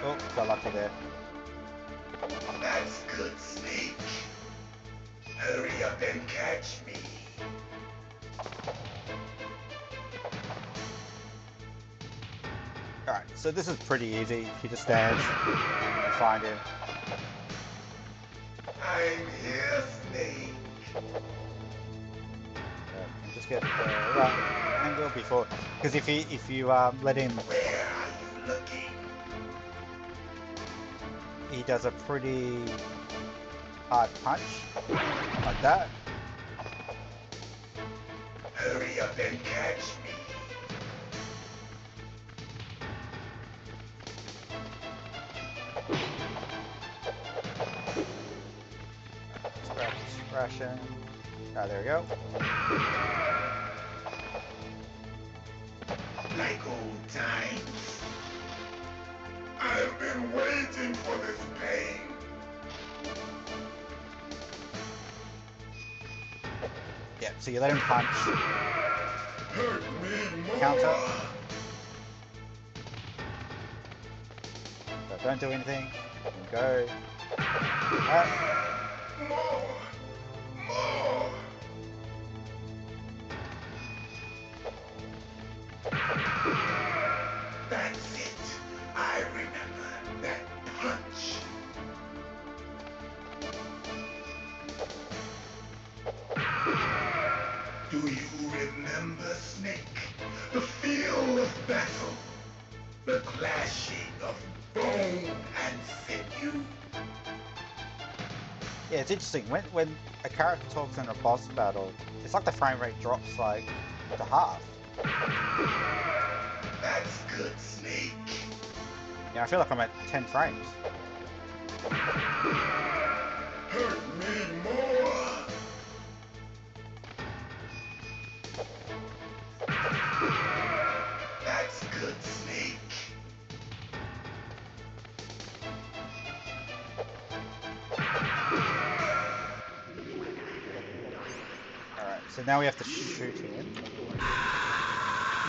Oh, got lucky there. That's good, Snake. Hurry up and catch me. Alright, so this is pretty easy. He just stands and find him. I'm here, Snake. Just get the right angle before, because if you let him, Where are you looking? he does a pretty hard punch like that. Hurry up and catch me. Scratch him. Ah, there we go. Like old times. I've been waiting for this pain. Yeah, so you let him punch. Hurt me more. Counter. So don't do anything. And go. More. That's it. I remember that punch. Do you remember, Snake? The feel of battle. The clashing of bone and sinew. Yeah, it's interesting. When a character talks in a boss battle, it's like the frame rate drops like to half. That's good, Snake. Yeah, I feel like I'm at 10 frames. Hurt me more. That's good, Snake. Alright, so now we have to shoot him.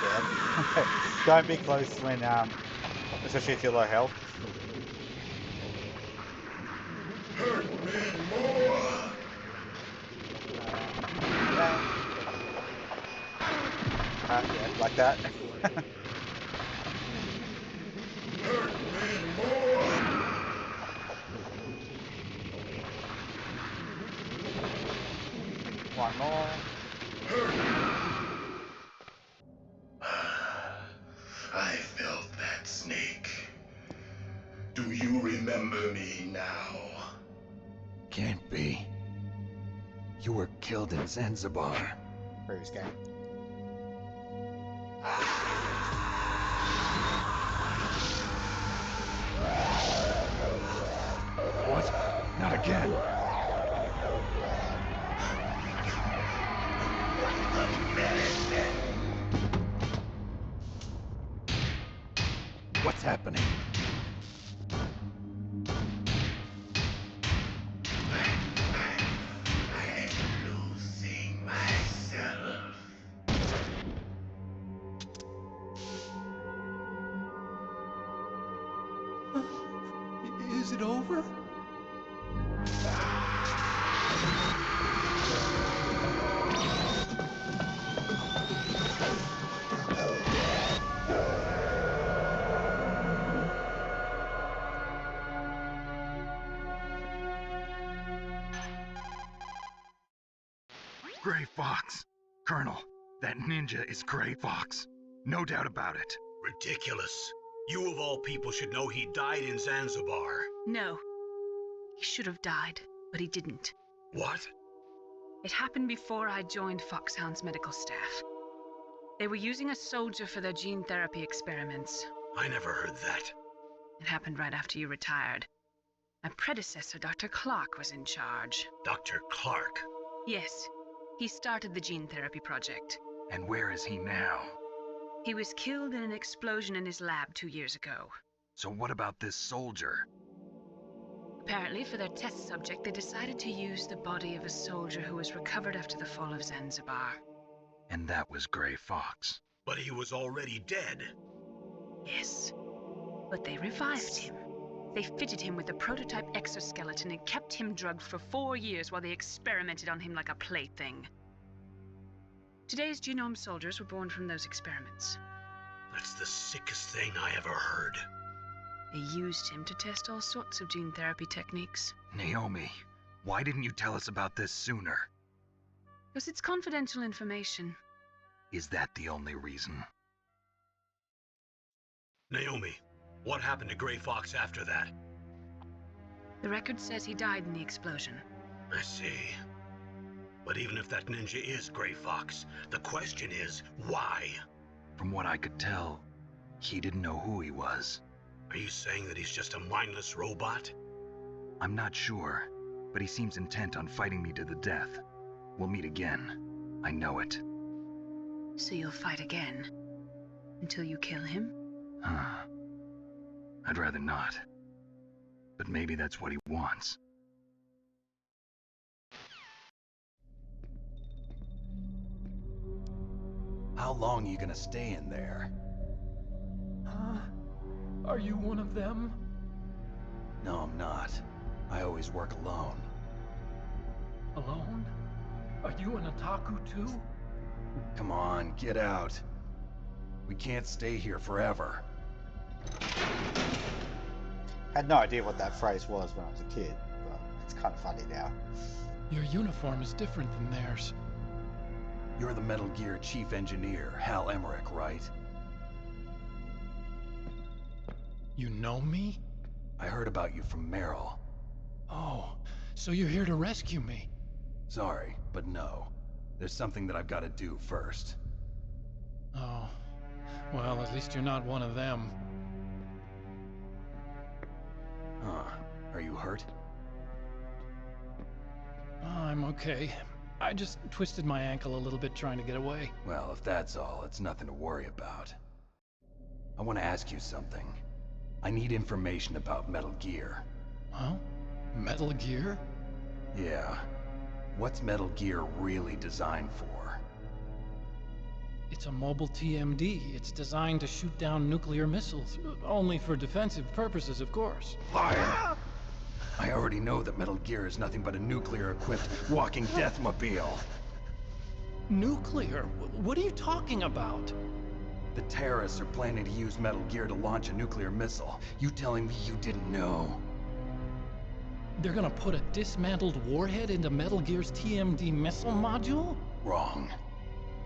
Yeah. Don't be close when, especially if you're low health. Hurt me more! Yeah, like that. Hurt me more! One more. I felt that, Snake. Do you remember me now? Can't be. You were killed in Zanzibar. Previous game. What? Not again. What's happening? I'm losing myself. Is it over? Gray Fox. Colonel, that ninja is Gray Fox. No doubt about it. Ridiculous. You of all people should know he died in Zanzibar. No. He should have died, but he didn't. What? It happened before I joined Foxhound's medical staff. They were using a soldier for their gene therapy experiments. I never heard that. It happened right after you retired. My predecessor, Dr. Clark, was in charge. Dr. Clark? Yes. He started the gene therapy project. And where is he now? He was killed in an explosion in his lab 2 years ago. So what about this soldier? Apparently, for their test subject, they decided to use the body of a soldier who was recovered after the fall of Zanzibar. And that was Gray Fox. But he was already dead. Yes. But they revived him. They fitted him with a prototype exoskeleton and kept him drugged for 4 years while they experimented on him like a plaything. Today's genome soldiers were born from those experiments. That's the sickest thing I ever heard. They used him to test all sorts of gene therapy techniques. Naomi, why didn't you tell us about this sooner? Because it's confidential information. Is that the only reason? Naomi, what happened to Gray Fox after that? The record says he died in the explosion. I see. But even if that ninja is Gray Fox, the question is, why? From what I could tell, he didn't know who he was. Are you saying that he's just a mindless robot? I'm not sure, but he seems intent on fighting me to the death. We'll meet again. I know it. So you'll fight again? Until you kill him? I'd rather not. But maybe that's what he wants. How long are you gonna stay in there? Huh? Are you one of them? No, I'm not. I always work alone. Alone? Are you an otaku too? Come on, get out. We can't stay here forever. Had no idea what that phrase was when I was a kid, but it's kind of funny now. Your uniform is different than theirs. You're the Metal Gear Chief Engineer, Hal Emmerich, right? You know me? I heard about you from Meryl. Oh, so you're here to rescue me? Sorry, but no. There's something that I've got to do first. Oh, well, at least you're not one of them. Huh. Are you hurt? I'm okay. I just twisted my ankle a little bit trying to get away. Well, if that's all, it's nothing to worry about. I want to ask you something. I need information about Metal Gear. Huh? Metal Gear? Yeah. What's Metal Gear really designed for? It's a mobile TMD. It's designed to shoot down nuclear missiles. Only for defensive purposes, of course. Liar! I already know that Metal Gear is nothing but a nuclear-equipped walking deathmobile. Nuclear? What are you talking about? The terrorists are planning to use Metal Gear to launch a nuclear missile. You telling me you didn't know? They're gonna put a dismantled warhead into Metal Gear's TMD missile module? Wrong.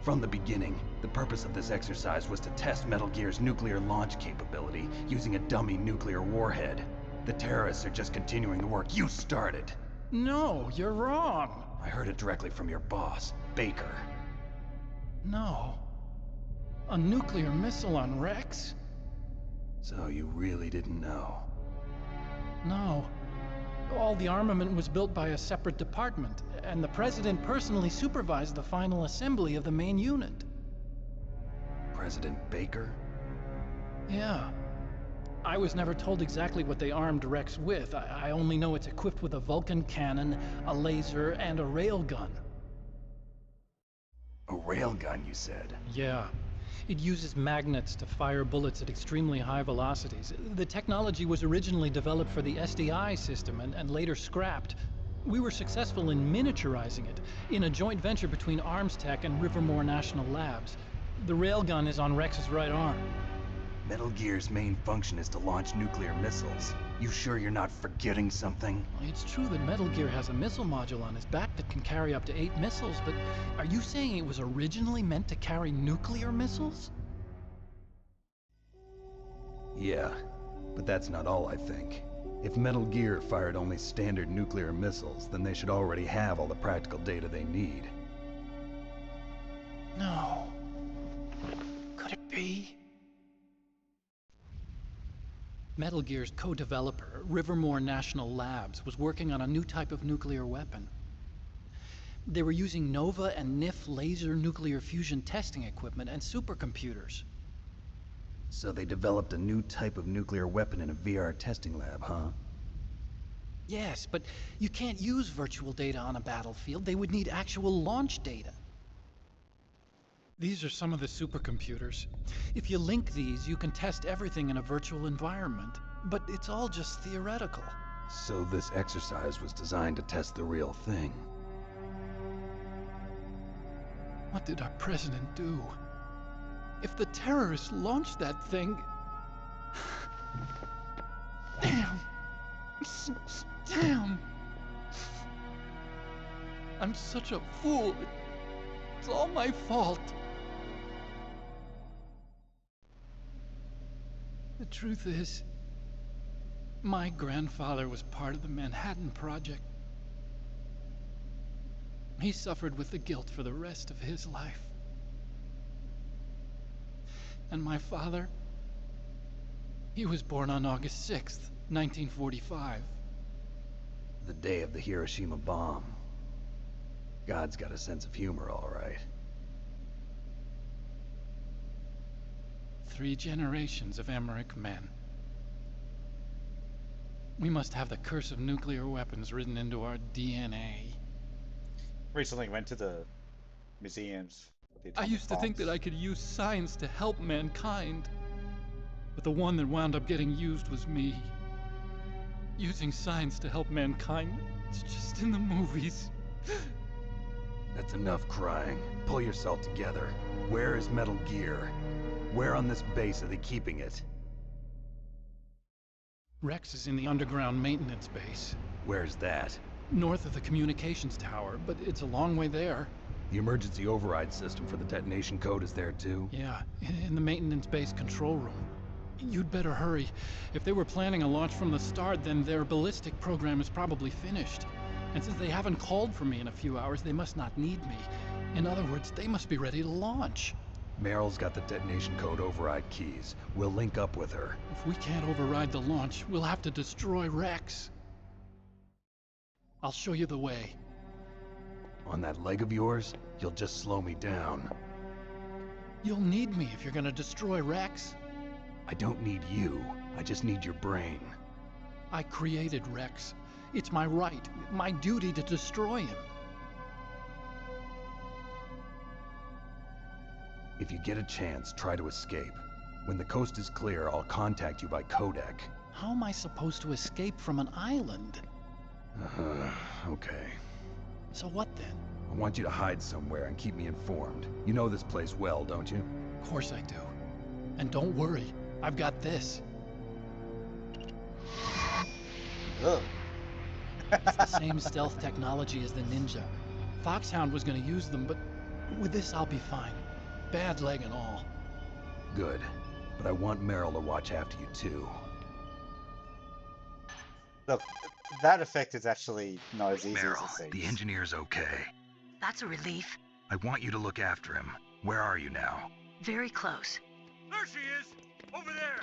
From the beginning, the purpose of this exercise was to test Metal Gear's nuclear launch capability using a dummy nuclear warhead. The terrorists are just continuing the work you started. No, you're wrong. I heard it directly from your boss, Baker. No. A nuclear missile on Rex? So you really didn't know? No. All the armament was built by a separate department, and the President personally supervised the final assembly of the main unit. President Baker? Yeah. I was never told exactly what they armed Rex with. I only know it's equipped with a Vulcan cannon, a laser, and a railgun. A railgun, you said? Yeah. It uses magnets to fire bullets at extremely high velocities. The technology was originally developed for the SDI system and later scrapped. We were successful in miniaturizing it in a joint venture between Armstech and Rivermore National Labs. The railgun is on Rex's right arm. Metal Gear's main function is to launch nuclear missiles. You sure you're not forgetting something? It's true that Metal Gear has a missile module on his back that can carry up to 8 missiles, but are you saying it was originally meant to carry nuclear missiles? Yeah, but that's not all I think. If Metal Gear fired only standard nuclear missiles, then they should already have all the practical data they need. No. Could it be? Metal Gear's co-developer, Rivermore National Labs, was working on a new type of nuclear weapon. They were using NOVA and NIF laser nuclear fusion testing equipment and supercomputers. So they developed a new type of nuclear weapon in a VR testing lab, huh? Yes, but you can't use virtual data on a battlefield. They would need actual launch data. These are some of the supercomputers. If you link these, you can test everything in a virtual environment. But it's all just theoretical. So this exercise was designed to test the real thing. What did our president do? If the terrorists launched that thing... Damn! Damn! I'm such a fool. It's all my fault. The truth is, my grandfather was part of the Manhattan Project. He suffered with the guilt for the rest of his life. And my father, he was born on August 6th, 1945. The day of the Hiroshima bomb. God's got a sense of humor, all right. 3 generations of Emmerich men. We must have the curse of nuclear weapons written into our DNA. Recently went to the museums. I used to think that I could use science to help mankind. But the one that wound up getting used was me. Using science to help mankind, it's just in the movies. That's enough crying. Pull yourself together. Where is Metal Gear? Where on this base are they keeping it? Rex is in the underground maintenance base. Where's that? North of the communications tower, but it's a long way there. The emergency override system for the detonation code is there too? Yeah, in the maintenance base control room. You'd better hurry. If they were planning a launch from the start, then their ballistic program is probably finished. And since they haven't called for me in a few hours, they must not need me. In other words, they must be ready to launch. Meryl's got the detonation code override keys. We'll link up with her. If we can't override the launch, we'll have to destroy Rex. I'll show you the way. On that leg of yours, you'll just slow me down. You'll need me if you're gonna destroy Rex. I don't need you. I just need your brain. I created Rex. It's my right, my duty to destroy him. If you get a chance, try to escape. When the coast is clear, I'll contact you by codec. How am I supposed to escape from an island? Okay. So what then? I want you to hide somewhere and keep me informed. You know this place well, don't you? Of course I do. And don't worry, I've got this. Ugh. It's the same stealth technology as the Ninja. Foxhound was gonna use them, but with this I'll be fine. Bad leg and all. Good. But I want Meryl to watch after you too. Look, that effect is actually not as easy as it Meryl, seems. the engineer's okay. That's a relief. I want you to look after him. Where are you now? Very close. There she is! Over there!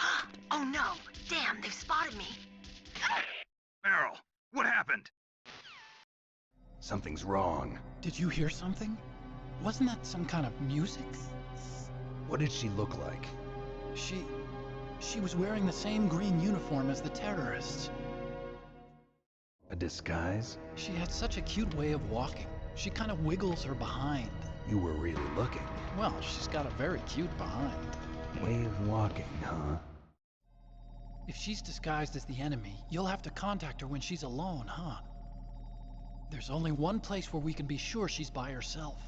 Oh no! Damn, they've spotted me! Meryl, what happened? Something's wrong. Did you hear something? Wasn't that some kind of music? What did she look like? She was wearing the same green uniform as the terrorists. A disguise? She had such a cute way of walking. She kind of wiggles her behind. You were really looking. Well, she's got a very cute behind. Way of walking, huh? If she's disguised as the enemy, you'll have to contact her when she's alone, huh? There's only one place where we can be sure she's by herself.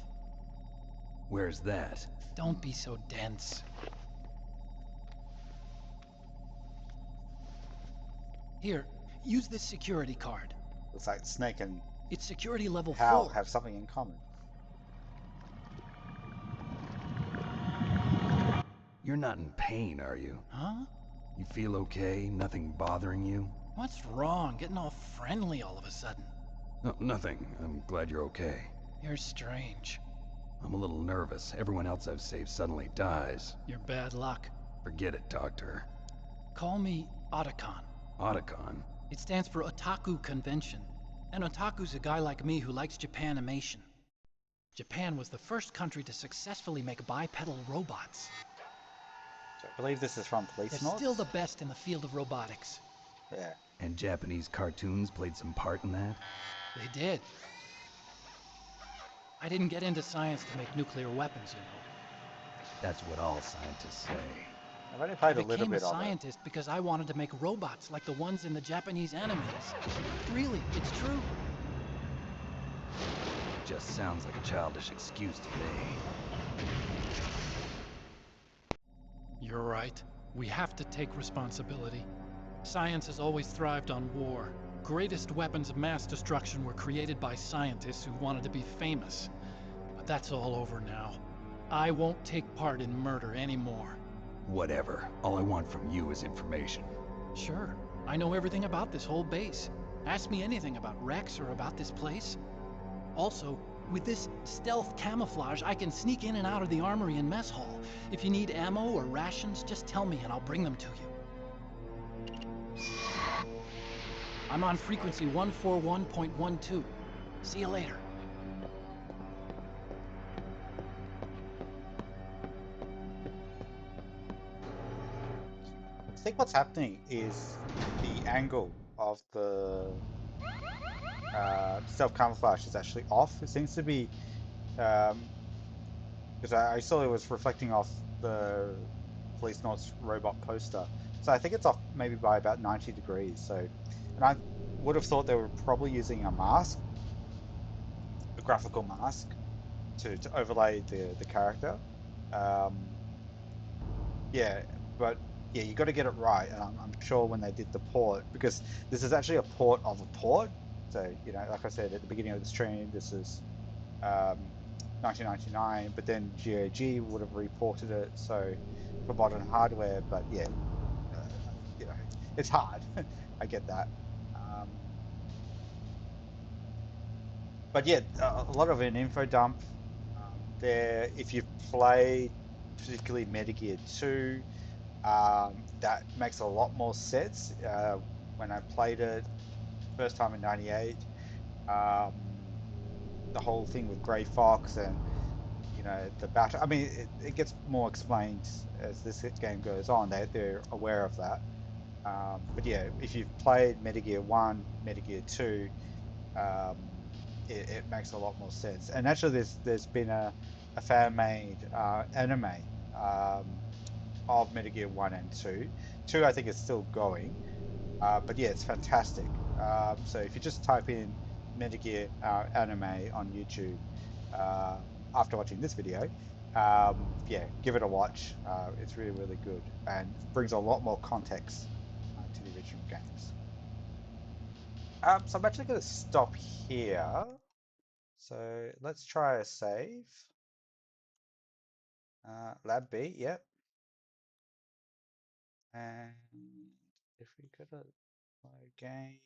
Where's that? Don't be so dense. Here, use this security card. Looks like Snake and It's security level Hal 4. have something in common. You're not in pain, are you? Huh? You feel okay? Nothing bothering you? What's wrong? Getting all friendly all of a sudden. No, nothing. I'm glad you're okay. You're strange. I'm a little nervous. Everyone else I've saved suddenly dies. You're bad luck. Forget it, Doctor. Call me Otacon. Otacon? It stands for Otaku Convention. An otaku's a guy like me who likes Japanimation. Japan was the first country to successfully make bipedal robots. So I believe this is from Police They're Notes. still the best in the field of robotics. Yeah. And Japanese cartoons played some part in that? They did. I didn't get into science to make nuclear weapons, you know. That's what all scientists say. I've only played I a little became a bit of it. scientist because I wanted to make robots like the ones in the Japanese animes. Really, it's true. Just sounds like a childish excuse to me. You're right. We have to take responsibility. Science has always thrived on war. Greatest weapons of mass destruction were created by scientists who wanted to be famous. But that's all over now. I won't take part in murder anymore. Whatever. All I want from you is information. Sure. I know everything about this whole base. Ask me anything about Rex or about this place. Also, with this stealth camouflage, I can sneak in and out of the armory and mess hall. If you need ammo or rations, just tell me and I'll bring them to you. I'm on frequency 141.12. See you later. I think what's happening is the angle of the self camouflage is actually off. It seems to be because I saw it was reflecting off the Police Notes robot poster. So I think it's off maybe by about 90 degrees. So, and I would have thought they were probably using a mask, a graphical mask, to overlay the character. Yeah, but yeah, you got to get it right, and I'm sure when they did the port, because this is actually a port of a port. So, you know, like I said at the beginning of the stream, this is 1999, but then GOG would have reported it, so for modern hardware. But yeah, you know, it's hard. I get that. But yeah, a lot of an info dump there. If you've played particularly Metal Gear 2, that makes a lot more sense. When I played it first time in '98, the whole thing with Grey Fox and the battle. I mean, it gets more explained as this game goes on. They're aware of that. But yeah, if you've played Metal Gear 1, Metal Gear 2, it makes a lot more sense. And actually, there's been a fan-made anime of Metal Gear 1 and 2. 2, I think, is still going. But yeah, it's fantastic. So if you just type in Metal Gear anime on YouTube after watching this video, yeah, give it a watch. It's really, really good and brings a lot more context to the original games. So I'm actually going to stop here. So let's try a save. Lab B, yep. And if we go to load game,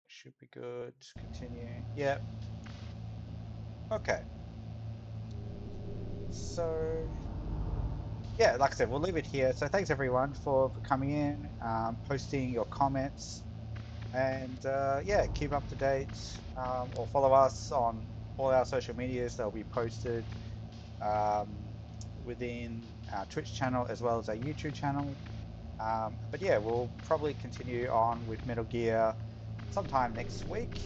should be good. Continue. Yep. Okay. So yeah, like I said, we'll leave it here. So thanks everyone for coming in, posting your comments, and yeah, keep up to date or follow us on all our social medias. They'll be posted within our Twitch channel as well as our YouTube channel. But yeah, we'll probably continue on with Metal Gear sometime next week.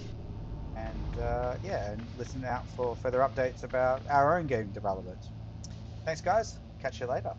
And yeah, and listen out for further updates about our own game development. Thanks, guys. Catch you later.